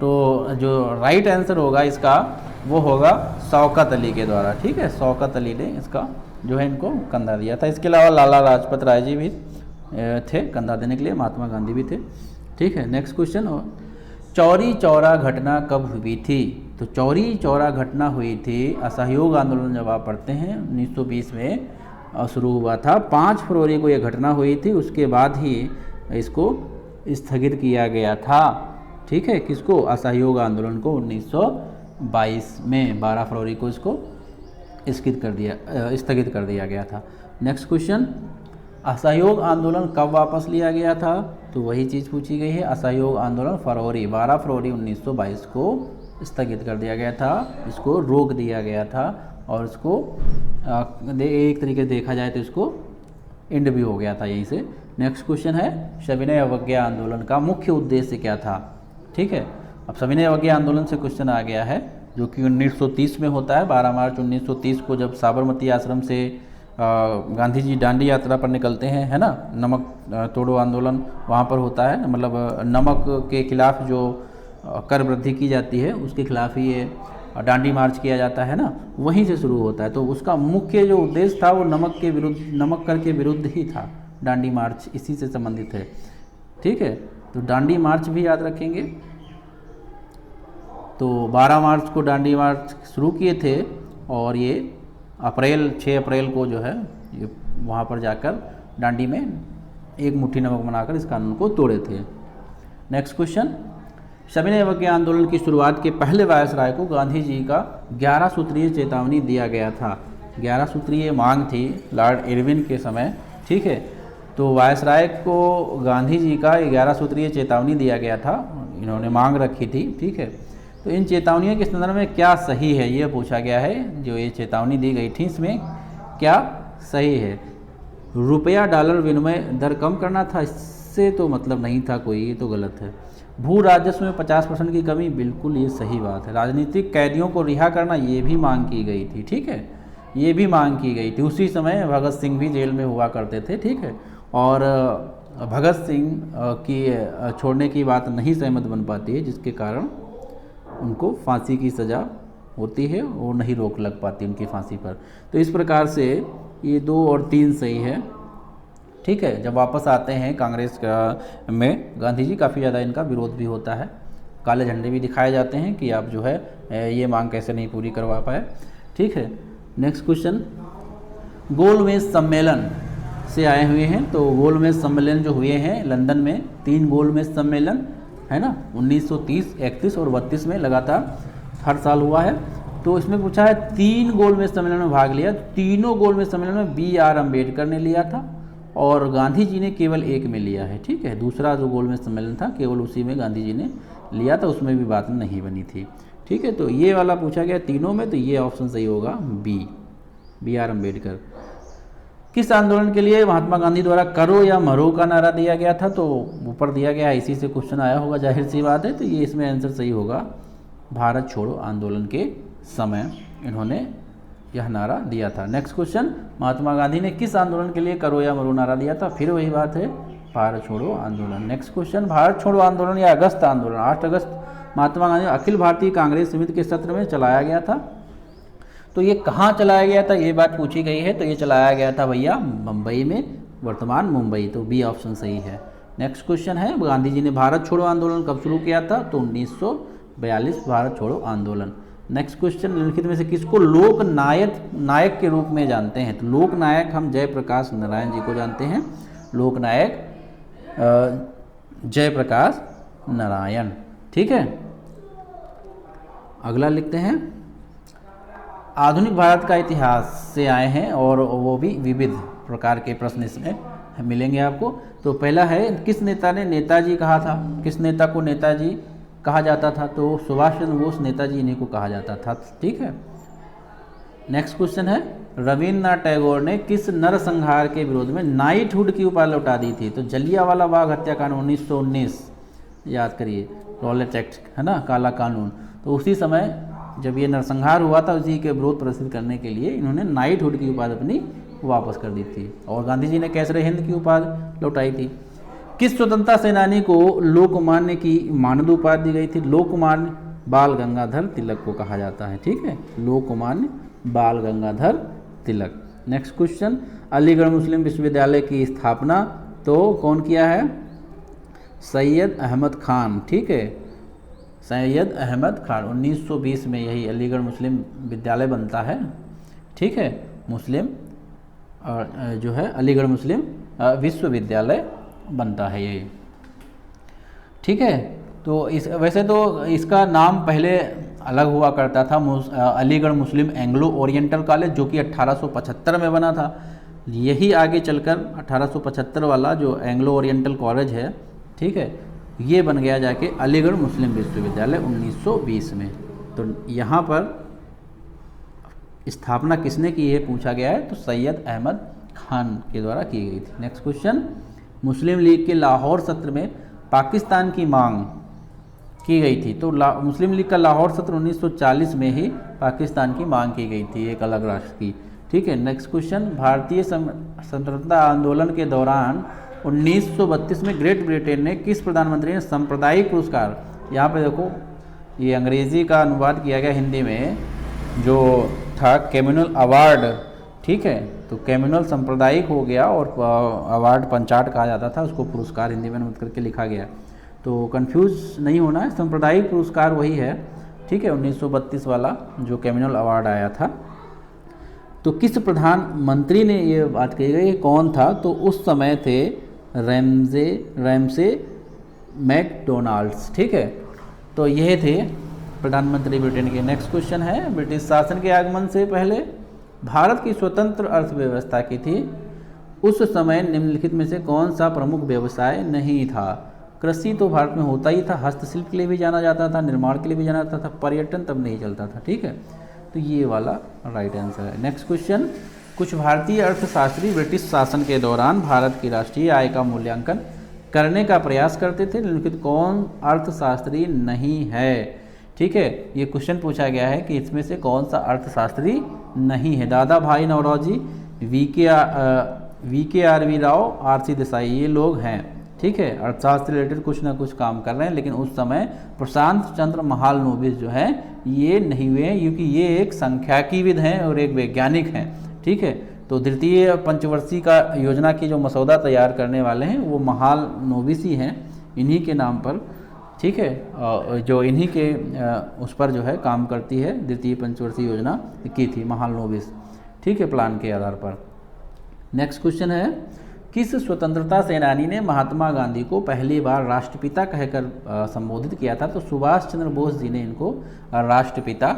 तो जो राइट आंसर होगा इसका वो होगा शौकत अली के द्वारा, ठीक है। शौकत अली ने इसका जो है इनको कंधा दिया था। इसके अलावा लाला लाजपत राय जी भी थे कंधा देने के लिए, महात्मा गांधी भी थे, ठीक है। नेक्स्ट क्वेश्चन, चौरी चौरा घटना कब हुई थी? तो चौरी चौरा घटना हुई थी, असहयोग आंदोलन जब आप पढ़ते हैं 1920 में शुरू हुआ था। 5 फरवरी को यह घटना हुई थी, उसके बाद ही इसको स्थगित किया गया था, ठीक है। किसको? असहयोग आंदोलन को 1922 में 12 फरवरी को इसको स्थगित कर दिया गया था। नेक्स्ट क्वेश्चन, असहयोग आंदोलन कब वापस लिया गया था? तो वही चीज़ पूछी गई है। असहयोग आंदोलन 12 फरवरी 1922 को स्थगित कर दिया गया था, इसको रोक दिया गया था और इसको एक तरीके से देखा जाए तो इसको एंड भी हो गया था यहीं से। नेक्स्ट क्वेश्चन है सविनय अवज्ञा आंदोलन का मुख्य उद्देश्य क्या था, ठीक है। अब सविनय अवज्ञा आंदोलन से क्वेश्चन आ गया है जो कि 1930 में होता है। 12 मार्च 1930 को जब साबरमती आश्रम से गांधी जी दांडी यात्रा पर निकलते हैं, है ना, नमक तोड़ो आंदोलन वहाँ पर होता है, मतलब नमक के खिलाफ जो कर वृद्धि की जाती है उसके खिलाफ ही ये दांडी मार्च किया जाता है ना, वहीं से शुरू होता है। तो उसका मुख्य जो उद्देश्य था वो नमक के विरुद्ध, नमक कर के विरुद्ध ही था। दांडी मार्च इसी से संबंधित है, ठीक है। तो दांडी मार्च भी याद रखेंगे। तो 12 मार्च को दांडी मार्च शुरू किए थे और ये 6 अप्रैल को जो है ये वहाँ पर जाकर दांडी में एक मुट्ठी नमक बनाकर इस कानून को तोड़े थे। नेक्स्ट क्वेश्चन, सविनय अवज्ञा आंदोलन की शुरुआत के पहले वायसराय को गांधी जी का 11 सूत्रीय चेतावनी दिया गया था। 11 सूत्रीय मांग थी लॉर्ड इरविन के समय, ठीक है। तो वायसराय को गांधी जी का 11 सूत्रीय चेतावनी दिया गया था, इन्होंने मांग रखी थी, ठीक है। तो इन चेतावनियों के संदर्भ में क्या सही है ये पूछा गया है। जो ये चेतावनी दी गई थी इसमें क्या सही है? रुपया डॉलर विनिमय दर कम करना था, इससे तो मतलब नहीं था कोई, ये तो गलत है। भू राजस्व में 50% की कमी, बिल्कुल ये सही बात है। राजनीतिक कैदियों को रिहा करना, ये भी मांग की गई थी, ठीक है, ये भी मांग की गई थी। उसी समय भगत सिंह भी जेल में हुआ करते थे, ठीक है। और भगत सिंह की छोड़ने की बात नहीं सहमत बन पाती है, जिसके कारण उनको फांसी की सज़ा होती है और नहीं रोक लग पाती उनकी फांसी पर। तो इस प्रकार से ये 2 और 3 सही है, ठीक है। जब वापस आते हैं कांग्रेस में गांधी जी, काफ़ी ज़्यादा इनका विरोध भी होता है, काले झंडे भी दिखाए जाते हैं कि आप जो है ये मांग कैसे नहीं पूरी करवा पाए, ठीक है। नेक्स्ट क्वेश्चन, गोलमेज सम्मेलन से आए हुए हैं। तो गोलमेज सम्मेलन जो हुए हैं लंदन में, 3 गोलमेज सम्मेलन है ना, 1930, 31 और 32 में लगातार हर साल हुआ है। तो इसमें पूछा है 3 गोलमेज सम्मेलन में भाग लिया। तीनों गोलमेज सम्मेलन में B.R. अम्बेडकर ने लिया था और गांधी जी ने केवल एक में लिया है, ठीक है। दूसरा जो गोलमेज सम्मेलन था केवल उसी में गांधी जी ने लिया था, उसमें भी बात नहीं बनी थी, ठीक है। तो ये वाला पूछा गया तीनों में, तो ये ऑप्शन सही होगा B.R. अम्बेडकर। किस आंदोलन के लिए महात्मा गांधी द्वारा करो या मरो का नारा दिया गया था? तो ऊपर दिया गया, इसी से क्वेश्चन आया होगा, जाहिर सी बात है। तो ये इसमें आंसर सही होगा, भारत छोड़ो आंदोलन के समय इन्होंने यह नारा दिया था। नेक्स्ट क्वेश्चन, महात्मा गांधी ने किस आंदोलन के लिए करो या मरो नारा दिया था? फिर वही बात है, भारत छोड़ो आंदोलन। नेक्स्ट क्वेश्चन, भारत छोड़ो आंदोलन या अगस्त आंदोलन 8 अगस्त महात्मा गांधी अखिल भारतीय कांग्रेस समिति के सत्र में चलाया गया था। तो ये कहाँ चलाया गया था, ये बात पूछी गई है। तो ये चलाया गया था भैया मुंबई में, वर्तमान मुंबई, तो B ऑप्शन सही है। नेक्स्ट क्वेश्चन है, गांधी जी ने भारत छोड़ो आंदोलन कब शुरू किया था? तो 1942 भारत छोड़ो आंदोलन। नेक्स्ट क्वेश्चन, निम्नलिखित में से किसको लोक नायक के रूप में जानते हैं? तो लोक नायक हम जयप्रकाश नारायण जी को जानते हैं, लोक नायक जयप्रकाश नारायण। ठीक है, अगला लिखते हैं, आधुनिक भारत का इतिहास से आए हैं और वो भी विविध प्रकार के प्रश्न इसमें मिलेंगे आपको। तो पहला है, किस नेता ने नेताजी कहा था? किस नेता को नेताजी कहा जाता था? तो सुभाष चंद्र बोस नेताजी इन्हीं को कहा जाता था। ठीक है, नेक्स्ट क्वेश्चन है, रविन्द्रनाथ टैगोर ने किस नरसंहार के विरोध में नाइटहुड की उपाधि लौटा दी थी? तो जलियांवाला बाग हत्याकांड 1919, याद करिए, रॉलेट एक्ट है ना, काला कानून। तो उसी समय जब ये नरसंहार हुआ था, उसी के विरोध प्रदर्शित करने के लिए इन्होंने नाइटहुड की उपाधि अपनी वापस कर दी थी। और गांधी जी ने कैसरे हिंद की उपाधि लौटाई थी। किस स्वतंत्रता सेनानी को लोकमान्य की मानद उपाधि दी गई थी? लोकमान्य बाल गंगाधर तिलक को कहा जाता है। ठीक है, लोकमान्य बाल गंगाधर तिलक। नेक्स्ट क्वेश्चन, अलीगढ़ मुस्लिम विश्वविद्यालय की स्थापना तो कौन किया है? सैयद अहमद खान। ठीक है, सैयद अहमद खान 1920 में यही अलीगढ़ मुस्लिम विद्यालय बनता है। ठीक है, मुस्लिम जो है अलीगढ़ मुस्लिम विश्वविद्यालय बनता है ये। ठीक है, तो वैसे तो इसका नाम पहले अलग हुआ करता था, अलीगढ़ मुस्लिम एंग्लो ओरिएंटल कॉलेज, जो कि 1875 में बना था। यही आगे चलकर 1875 वाला जो एंग्लो ओरिएंटल कॉलेज है, ठीक है, ये बन गया जाके अलीगढ़ मुस्लिम विश्वविद्यालय 1920 में। तो यहाँ पर स्थापना किसने की है पूछा गया है, तो सैयद अहमद खान के द्वारा की गई थी। नेक्स्ट क्वेश्चन, मुस्लिम लीग के लाहौर सत्र में पाकिस्तान की मांग की गई थी। तो मुस्लिम लीग का लाहौर सत्र 1940 में ही पाकिस्तान की मांग की गई थी, एक अलग राष्ट्र की। ठीक है, नेक्स्ट क्वेश्चन, भारतीय स्वतंत्रता आंदोलन के दौरान 1932 में ग्रेट ब्रिटेन ने किस प्रधानमंत्री ने सांप्रदायिक पुरस्कार, यहाँ पे देखो ये अंग्रेजी का अनुवाद किया गया हिंदी में, जो था कम्युनल अवार्ड। ठीक है, तो कम्युनल सांप्रदायिक हो गया और अवार्ड पंचाट कहा जाता था, उसको पुरस्कार हिंदी में अनुवाद करके लिखा गया। तो कंफ्यूज नहीं होना है, सांप्रदायिक पुरस्कार वही है। ठीक है, 1932 वाला जो कम्युनल अवार्ड आया था। तो किस प्रधानमंत्री ने ये बात कही गई, कौन था? तो उस समय थे रैमसे मैकडोनाल्ड्स। ठीक है, तो यह थे प्रधानमंत्री ब्रिटेन के। नेक्स्ट क्वेश्चन है, ब्रिटिश शासन के आगमन से पहले भारत की स्वतंत्र अर्थव्यवस्था की थी, उस समय निम्नलिखित में से कौन सा प्रमुख व्यवसाय नहीं था? कृषि तो भारत में होता ही था, हस्तशिल्प के लिए भी जाना जाता था, निर्माण के लिए भी जाना जाता था, पर्यटन तब नहीं चलता था। ठीक है, तो ये वाला राइट आंसर है। नेक्स्ट क्वेश्चन, कुछ भारतीय अर्थशास्त्री ब्रिटिश शासन के दौरान भारत की राष्ट्रीय आय का मूल्यांकन करने का प्रयास करते थे, निम्नलिखित कौन अर्थशास्त्री नहीं है? ठीक है, ये क्वेश्चन पूछा गया है कि इसमें से कौन सा अर्थशास्त्री नहीं है? दादा भाई नौरोजी, वी.के.आर.वी. राव, आर.सी. देसाई, ये लोग हैं। ठीक है, अर्थशास्त्र रिलेटेड कुछ ना कुछ काम कर रहे हैं, लेकिन उस समय प्रशांत चंद्र महालनोबिस जो है ये नहीं हुए हैं, क्योंकि ये एक सांख्यिकीविद हैं और एक वैज्ञानिक हैं। ठीक है, तो द्वितीय पंचवर्षीय का योजना की जो मसौदा तैयार करने वाले हैं वो महालनोबिस ही हैं, इन्हीं के नाम पर। ठीक है, जो इन्हीं के उस पर जो है काम करती है, द्वितीय पंचवर्षीय योजना की थी महालनोबिस। ठीक है, प्लान के आधार पर। नेक्स्ट क्वेश्चन है, किस स्वतंत्रता सेनानी ने महात्मा गांधी को पहली बार राष्ट्रपिता कहकर संबोधित किया था? तो सुभाष चंद्र बोस जी ने इनको राष्ट्रपिता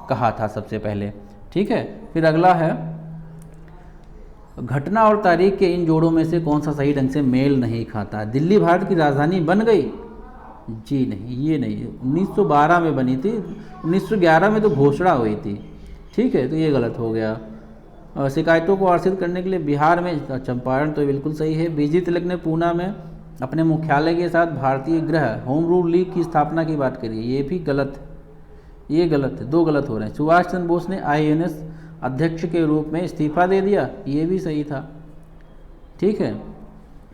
कहा था सबसे पहले। ठीक है, फिर अगला है, घटना और तारीख के इन जोड़ों में से कौन सा सही ढंग से मेल नहीं खाता? दिल्ली भारत की राजधानी बन गई? जी नहीं, ये नहीं, 1912 में बनी थी, 1911 में तो घोषणा हुई थी। ठीक है, तो ये गलत हो गया। शिकायतों को अर्जित करने के लिए बिहार में चंपारण, तो बिल्कुल सही है। बीजी तिलक ने पूना में अपने मुख्यालय के साथ भारतीय गृह होम रूल लीग की स्थापना की बात करी, ये भी गलत है, ये गलत है, दो गलत हो रहे हैं। सुभाष चंद्र बोस ने आईएनएस अध्यक्ष के रूप में इस्तीफा दे दिया, ये भी सही था। ठीक है,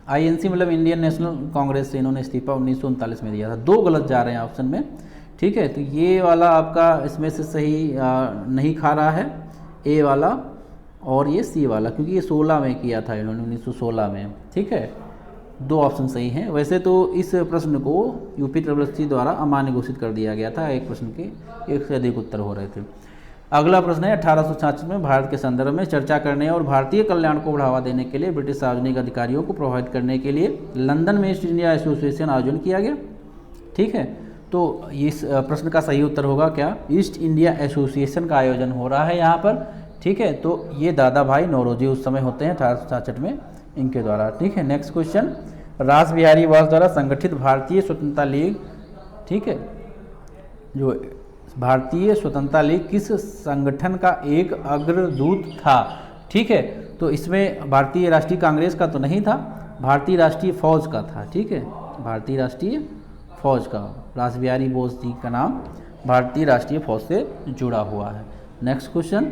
आईएनसी मतलब इंडियन नेशनल कांग्रेस से इन्होंने इस्तीफा 1939 में दिया था। दो गलत जा रहे हैं ऑप्शन में। ठीक है, तो ये वाला आपका इसमें से सही नहीं खा रहा है, ए वाला और ये सी वाला, क्योंकि ये 16 में किया था इन्होंने, 1916 में। ठीक है, 2 ऑप्शन सही हैं। वैसे तो इस प्रश्न को UPSSC द्वारा अमान्य घोषित कर दिया गया था, एक प्रश्न के 1 से अधिक उत्तर हो रहे थे। अगला प्रश्न है 1866 में भारत के संदर्भ में चर्चा करने और भारतीय कल्याण को बढ़ावा देने के लिए ब्रिटिश सार्वजनिक अधिकारियों को प्रभावित करने के लिए लंदन में ईस्ट इंडिया एसोसिएशन आयोजन किया गया। ठीक है, तो इस प्रश्न का सही उत्तर होगा क्या, ईस्ट इंडिया एसोसिएशन का आयोजन हो रहा है यहाँ पर। ठीक है, तो ये दादा भाई नौरोजी उस समय होते हैं 1866 में इनके द्वारा। ठीक है, नेक्स्ट क्वेश्चन, रास बिहारी बोस द्वारा संगठित भारतीय स्वतंत्रता लीग, ठीक है, जो भारतीय स्वतंत्रता लीग किस संगठन का एक अग्रदूत था। ठीक है, तो इसमें भारतीय राष्ट्रीय कांग्रेस का तो नहीं था, भारतीय राष्ट्रीय फौज का था। ठीक है, भारतीय राष्ट्रीय फौज का, रास बिहारी बोस जी का नाम भारतीय राष्ट्रीय फौज से जुड़ा हुआ है। नेक्स्ट क्वेश्चन,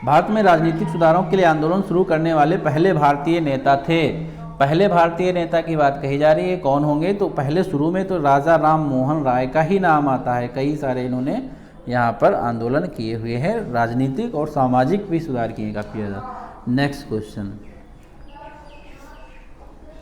भारत में राजनीतिक सुधारों के लिए आंदोलन शुरू करने वाले पहले भारतीय नेता थे। पहले भारतीय नेता की बात कही जा रही है, कौन होंगे, तो पहले शुरू में तो राजा राम मोहन राय का ही नाम आता है। कई सारे इन्होंने यहाँ पर आंदोलन किए हुए हैं, राजनीतिक और सामाजिक भी सुधार किए काफ़ी ज़्यादा। नेक्स्ट क्वेश्चन,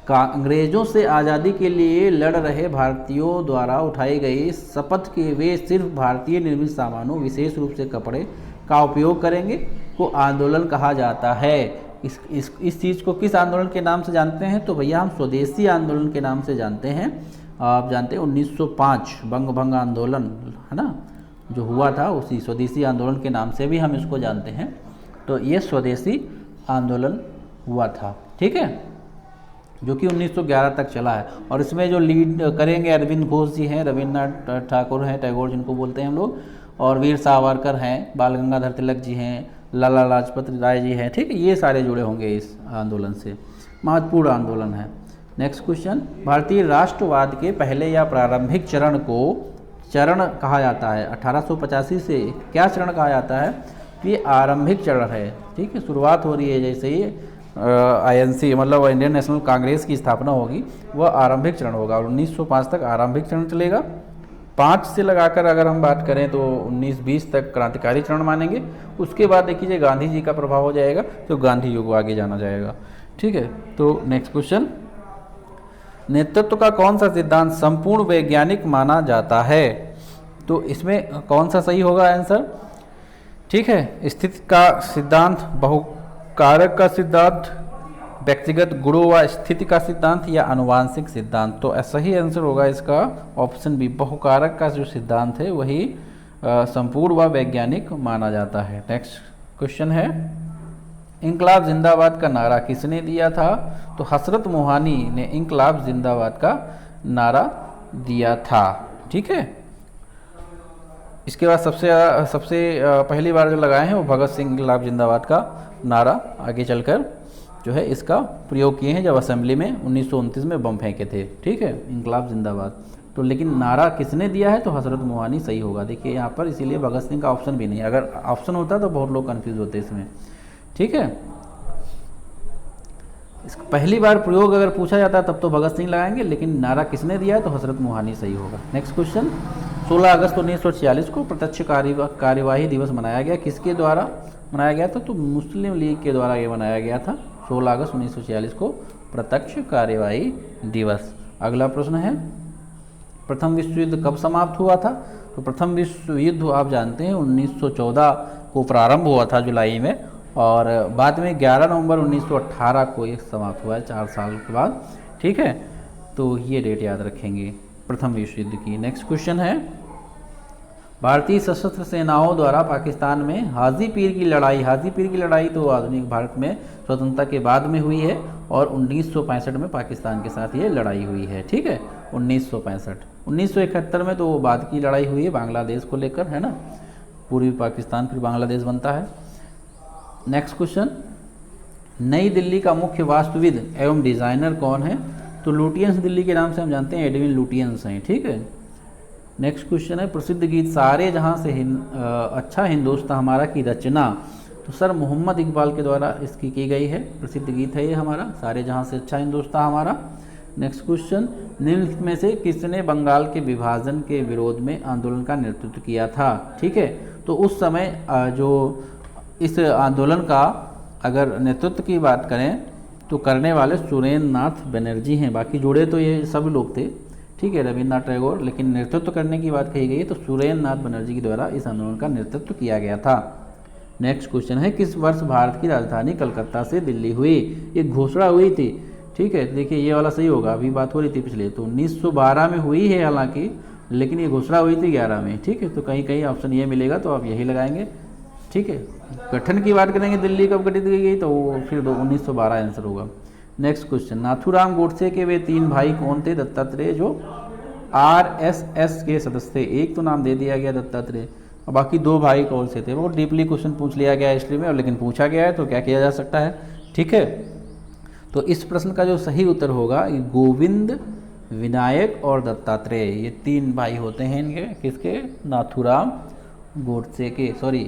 अंग्रेजों से आज़ादी के लिए लड़ रहे भारतीयों द्वारा उठाई गई शपथ के वे सिर्फ भारतीय निर्मित सामानों, विशेष रूप से कपड़े का उपयोग करेंगे को आंदोलन कहा जाता है। इस चीज़ को किस आंदोलन के नाम से जानते हैं, तो भैया हम स्वदेशी आंदोलन के नाम से जानते हैं। आप जानते हैं 1905 बंग भंग आंदोलन है ना, जो हुआ था, उसी स्वदेशी आंदोलन के नाम से भी हम इसको जानते हैं। तो ये स्वदेशी आंदोलन हुआ था। ठीक है, जो कि 1911 तक चला है। और इसमें जो लीड करेंगे अरविंद घोष जी हैं, रविन्द्रनाथ ठाकुर हैं, टैगोर जिनको बोलते हैं हम लोग, और वीर सावरकर हैं, बाल गंगाधर तिलक जी हैं, लाला लाजपत राय जी हैं। ठीक है, ये सारे जुड़े होंगे इस आंदोलन से, महत्वपूर्ण आंदोलन है। नेक्स्ट क्वेश्चन, भारतीय राष्ट्रवाद के पहले या प्रारंभिक चरण को चरण कहा जाता है। 1885 से क्या चरण कहा जाता है, ये आरंभिक चरण है। ठीक है, शुरुआत हो रही है जैसे ही INC मतलब इंडियन नेशनल कांग्रेस की स्थापना होगी, वह आरंभिक चरण होगा। और 1905 तक आरंभिक चरण चलेगा। 5 से लगाकर अगर हम बात करें तो 1920 तक क्रांतिकारी चरण मानेंगे। उसके बाद देखिए गांधी जी का प्रभाव हो जाएगा, तो गांधी युग आगे जाना जाएगा। ठीक है, तो नेक्स्ट क्वेश्चन, नेतृत्व का कौन सा सिद्धांत संपूर्ण वैज्ञानिक माना जाता है। तो इसमें कौन सा सही होगा आंसर। ठीक है, स्थिति का सिद्धांत, बहुकारक का सिद्धांत, व्यक्तिगत गुणों व स्थिति का सिद्धांत या आनुवांशिक सिद्धांत। तो सही आंसर होगा इसका ऑप्शन बी, बहुकारक का जो सिद्धांत है वही संपूर्ण व वैज्ञानिक माना जाता है। नेक्स्ट क्वेश्चन है, इंकलाब जिंदाबाद का नारा किसने दिया था। तो हसरत मोहानी ने इंकलाब जिंदाबाद का नारा दिया था। ठीक है, इसके बाद सबसे पहली बार जो लगाए हैं वो भगत सिंह इंकलाब जिंदाबाद का नारा आगे चलकर जो है इसका प्रयोग किए हैं, जब असेंबली में 1929 में बम फेंके थे। ठीक है, इंकलाब जिंदाबाद। तो लेकिन नारा किसने दिया है, तो हसरत मोहानी सही होगा। देखिए यहाँ पर, इसीलिए भगत सिंह का ऑप्शन भी नहीं, अगर ऑप्शन होता तो बहुत लोग कंफ्यूज होते इसमें। ठीक है, इसका पहली बार प्रयोग अगर पूछा जाता तब तो भगत सिंह लगाएंगे, लेकिन नारा किसने दिया है तो हसरत मोहानी सही होगा। नेक्स्ट क्वेश्चन, 16 अगस्त 1946 को प्रत्यक्ष कार्यवाही दिवस मनाया गया, किसके द्वारा मनाया गया था, तो मुस्लिम लीग के द्वारा ये मनाया गया था। 16 अगस्त 1946 को प्रत्यक्ष कार्यवाही दिवस। अगला प्रश्न है, प्रथम विश्व युद्ध कब समाप्त हुआ था। तो प्रथम विश्व युद्ध आप जानते हैं 1914 को प्रारंभ हुआ था जुलाई में, और बाद में 11 नवंबर 1918 को ये समाप्त हुआ है, 4 साल के बाद। ठीक है, तो ये डेट याद रखेंगे प्रथम विश्व युद्ध की। नेक्स्ट क्वेश्चन है, भारतीय सशस्त्र सेनाओं द्वारा पाकिस्तान में हाजी पीर की लड़ाई। हाजी पीर की लड़ाई तो आधुनिक भारत में स्वतंत्रता के बाद में हुई है, और 1965 में पाकिस्तान के साथ ये लड़ाई हुई है। ठीक है, 1965। 1971 में तो बाद की लड़ाई हुई है बांग्लादेश को लेकर, है ना, पूर्वी पाकिस्तान फिर बांग्लादेश बनता है। नेक्स्ट क्वेश्चन, नई दिल्ली का मुख्य वास्तुविद एवं डिज़ाइनर कौन है। तो लुटियंस दिल्ली के नाम से हम जानते हैं एडविन लुटियंस हैं। ठीक है, नेक्स्ट क्वेश्चन है, प्रसिद्ध गीत सारे जहां से अच्छा हिंदुस्तान हमारा की रचना। तो सर मोहम्मद इकबाल के द्वारा इसकी की गई है, प्रसिद्ध गीत है ये हमारा, सारे जहां से अच्छा हिंदुस्तान हमारा। नेक्स्ट क्वेश्चन, निम्न में से किसने बंगाल के विभाजन के विरोध में आंदोलन का नेतृत्व किया था। ठीक है, तो उस समय जो इस आंदोलन का अगर नेतृत्व की बात करें तो करने वाले सुरेंद्र नाथ बनर्जी हैं, बाकी जुड़े तो ये सब लोग थे, ठीक है, रविन्द्रनाथ टैगोर, लेकिन नेतृत्व करने की बात कही गई है तो सुरेंद्र नाथ बनर्जी के द्वारा इस आंदोलन का नेतृत्व किया गया था। नेक्स्ट क्वेश्चन है, किस वर्ष भारत की राजधानी कलकत्ता से दिल्ली हुई? ये घोषणा हुई थी, ठीक है, देखिए ये वाला सही होगा, अभी बात हो रही थी पिछले, तो 1912 में हुई है हालांकि, लेकिन ये घोषणा हुई थी 11 में, ठीक है, तो कहीं कहीं ऑप्शन ये मिलेगा तो आप यही लगाएंगे, ठीक है। गठन की बात करेंगे दिल्ली कब गठित की गई, तो वो फिर 1912 आंसर होगा। नेक्स्ट क्वेश्चन, नाथूराम गोडसे के वे 3 भाई कौन थे? दत्तात्रेय, जो आरएसएस के सदस्य थे, एक तो नाम दे दिया गया दत्तात्रेय, और बाकी 2 भाई कौन से थे? बहुत डीपली क्वेश्चन पूछ लिया गया हिस्ट्री में, और लेकिन पूछा गया है तो क्या किया जा सकता है, ठीक है। तो इस प्रश्न का जो सही उत्तर होगा, गोविंद, विनायक और दत्तात्रेय, ये 3 भाई होते हैं इनके, किसके? नाथूराम गोडसे के, सॉरी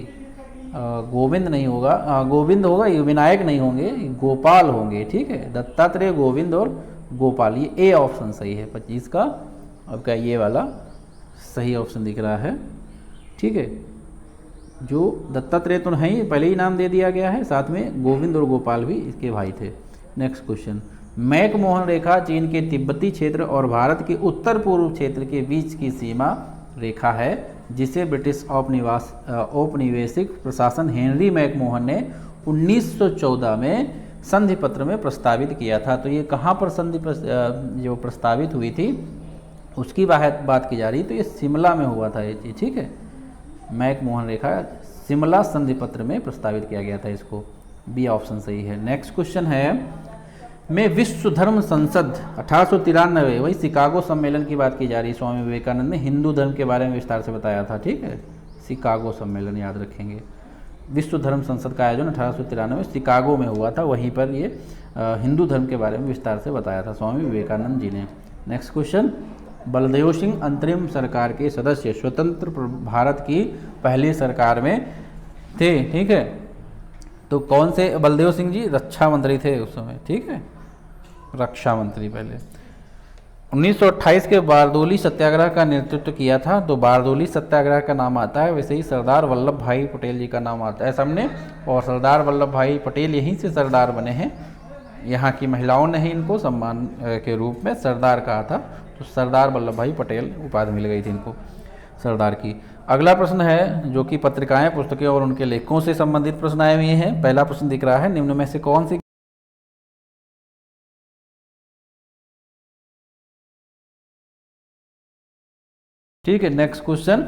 गोविंद नहीं होगा, गोविंद होगा, ये विनायक नहीं होंगे, गोपाल होंगे, ठीक है, दत्तात्रेय, गोविंद और गोपाल, ये ए ऑप्शन सही है 25 का, आपका ये वाला सही ऑप्शन दिख रहा है, ठीक है। जो दत्तात्रेय तो है ही, पहले ही नाम दे दिया गया है, साथ में गोविंद और गोपाल भी इसके भाई थे। नेक्स्ट क्वेश्चन, मैकमोहन रेखा चीन के तिब्बती क्षेत्र और भारत के उत्तर पूर्व क्षेत्र के बीच की सीमा रेखा है, जिसे ब्रिटिश औपनिवेशिक प्रशासन हेनरी मैकमोहन ने 1914 में संधि पत्र में प्रस्तावित किया था। तो ये कहाँ पर संधि जो प्रस्तावित हुई थी उसकी बात की जा रही, तो ये शिमला में हुआ था ये चीज़, ठीक है। मैकमोहन रेखा शिमला संधि पत्र में प्रस्तावित किया गया था, इसको बी ऑप्शन सही है। नेक्स्ट क्वेश्चन है, में विश्व धर्म संसद 1893, वही शिकागो सम्मेलन की बात की जा रही है, स्वामी विवेकानंद ने हिंदू धर्म के बारे में विस्तार से बताया था, ठीक है, शिकागो सम्मेलन याद रखेंगे। विश्व धर्म संसद का आयोजन 1893 में शिकागो में हुआ था, वहीं पर ये हिंदू धर्म के बारे में विस्तार से बताया था स्वामी विवेकानंद जी ने। नेक्स्ट क्वेश्चन, बलदेव सिंह अंतरिम सरकार के सदस्य स्वतंत्र भारत की पहली सरकार में थे, ठीक है, तो कौन से? बलदेव सिंह जी रक्षा मंत्री थे उस समय, ठीक है, रक्षा मंत्री पहले। 1928 के बारदोली सत्याग्रह का नेतृत्व किया था, तो बारदोली सत्याग्रह का नाम आता है, वैसे ही सरदार वल्लभ भाई पटेल जी का नाम आता है सामने, और सरदार वल्लभ भाई पटेल यहीं से सरदार बने हैं, यहाँ की महिलाओं ने ही इनको सम्मान के रूप में सरदार कहा था, तो सरदार वल्लभ भाई पटेल उपाधि मिल गई थी इनको सरदार की। अगला प्रश्न है जो कि पत्रिकाएं, पुस्तकें और उनके लेखकों से संबंधित प्रश्न आए हुए हैं। पहला प्रश्न दिख रहा है, निम्न में से कौन सी, ठीक है। Next question,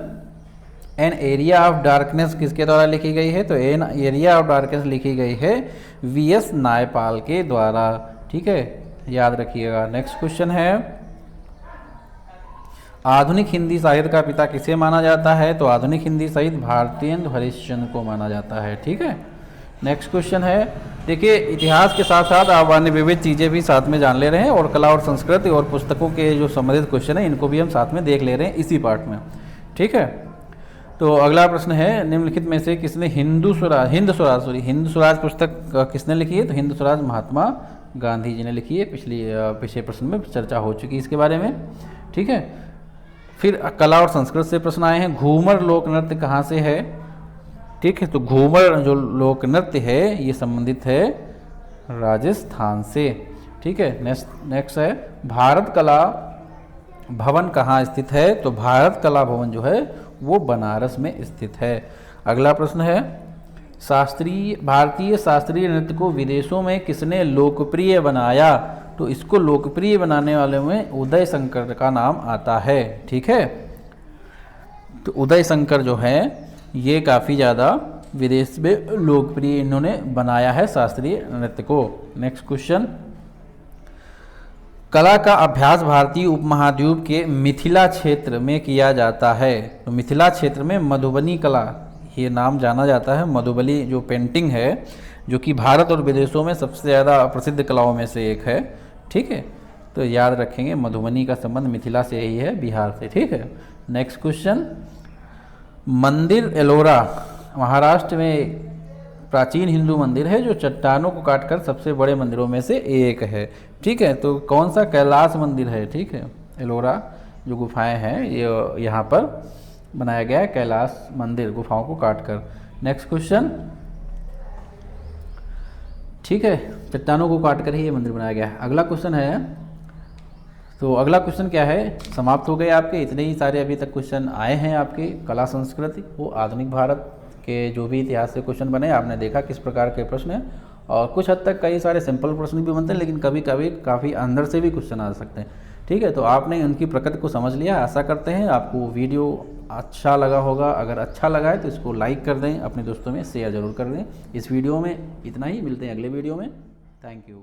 an area of darkness किसके द्वारा लिखी गई है? तो एन एरिया ऑफ डार्कनेस लिखी गई है वीएस नायपाल के द्वारा, ठीक है, याद रखिएगा। नेक्स्ट क्वेश्चन है, आधुनिक हिंदी साहित्य का पिता किसे माना जाता है? तो आधुनिक हिंदी साहित्य भारतेंदु हरिश्चंद्र को माना जाता है, ठीक है। नेक्स्ट क्वेश्चन है, देखिए इतिहास के साथ साथ आप अन्य विविध चीज़ें भी साथ में जान ले रहे हैं, और कला और संस्कृति और पुस्तकों के जो संबंधित क्वेश्चन है इनको भी हम साथ में देख ले रहे हैं इसी पार्ट में, ठीक है। तो अगला प्रश्न है, निम्नलिखित में से किसने हिंद स्वराज पुस्तक किसने लिखी है? तो हिंद स्वराज महात्मा गांधी जी ने लिखी है, पिछले प्रश्न में चर्चा हो चुकी है इसके बारे में, ठीक है। फिर कला और संस्कृत से प्रश्न आए हैं, घूमर लोक नृत्य कहाँ से है? ठीक है, तो घूमर जो लोक नृत्य है ये संबंधित है राजस्थान से, ठीक है। नेक्स्ट है, भारत कला भवन कहाँ स्थित है? तो भारत कला भवन जो है वो बनारस में स्थित है। अगला प्रश्न है, भारतीय शास्त्रीय नृत्य को विदेशों में किसने लोकप्रिय बनाया? तो इसको लोकप्रिय बनाने वाले में उदय शंकर का नाम आता है, ठीक है। तो उदय शंकर जो है ये काफ़ी ज़्यादा विदेश में लोकप्रिय इन्होंने बनाया है शास्त्रीय नृत्य को। नेक्स्ट क्वेश्चन, कला का अभ्यास भारतीय उपमहाद्वीप के मिथिला क्षेत्र में किया जाता है। तो मिथिला क्षेत्र में मधुबनी कला ये नाम जाना जाता है। मधुबनी जो पेंटिंग है जो कि भारत और विदेशों में सबसे ज़्यादा प्रसिद्ध कलाओं में से एक है, ठीक है। तो याद रखेंगे मधुबनी का संबंध मिथिला से ही है, बिहार से, ठीक है। नेक्स्ट क्वेश्चन, मंदिर एलोरा महाराष्ट्र में प्राचीन हिंदू मंदिर है जो चट्टानों को काटकर सबसे बड़े मंदिरों में से एक है, ठीक है। तो कौन सा? कैलाश मंदिर है, ठीक है। एलोरा जो गुफाएं हैं ये यहाँ पर बनाया गया है, कैलाश मंदिर गुफाओं को काटकर। नेक्स्ट क्वेश्चन, ठीक है। चट्टानों को काट कर ही ये मंदिर बनाया गया है। अगला क्वेश्चन है, तो अगला क्वेश्चन क्या है, समाप्त हो गए आपके इतने ही सारे अभी तक क्वेश्चन आए हैं आपके कला संस्कृति वो आधुनिक भारत के जो भी इतिहास से क्वेश्चन बने, आपने देखा किस प्रकार के प्रश्न हैं। और कुछ हद तक कई सारे सिंपल प्रश्न भी बनते हैं, लेकिन कभी कभी काफ़ी अंदर से भी क्वेश्चन आ सकते हैं। ठीक है, तो आपने उनकी प्रकृति को समझ लिया। आशा करते हैं आपको वीडियो अच्छा लगा होगा। अगर अच्छा लगा है तो इसको लाइक कर दें, अपने दोस्तों में शेयर ज़रूर कर दें। इस वीडियो में इतना ही, मिलते हैं अगले वीडियो में। Thank you.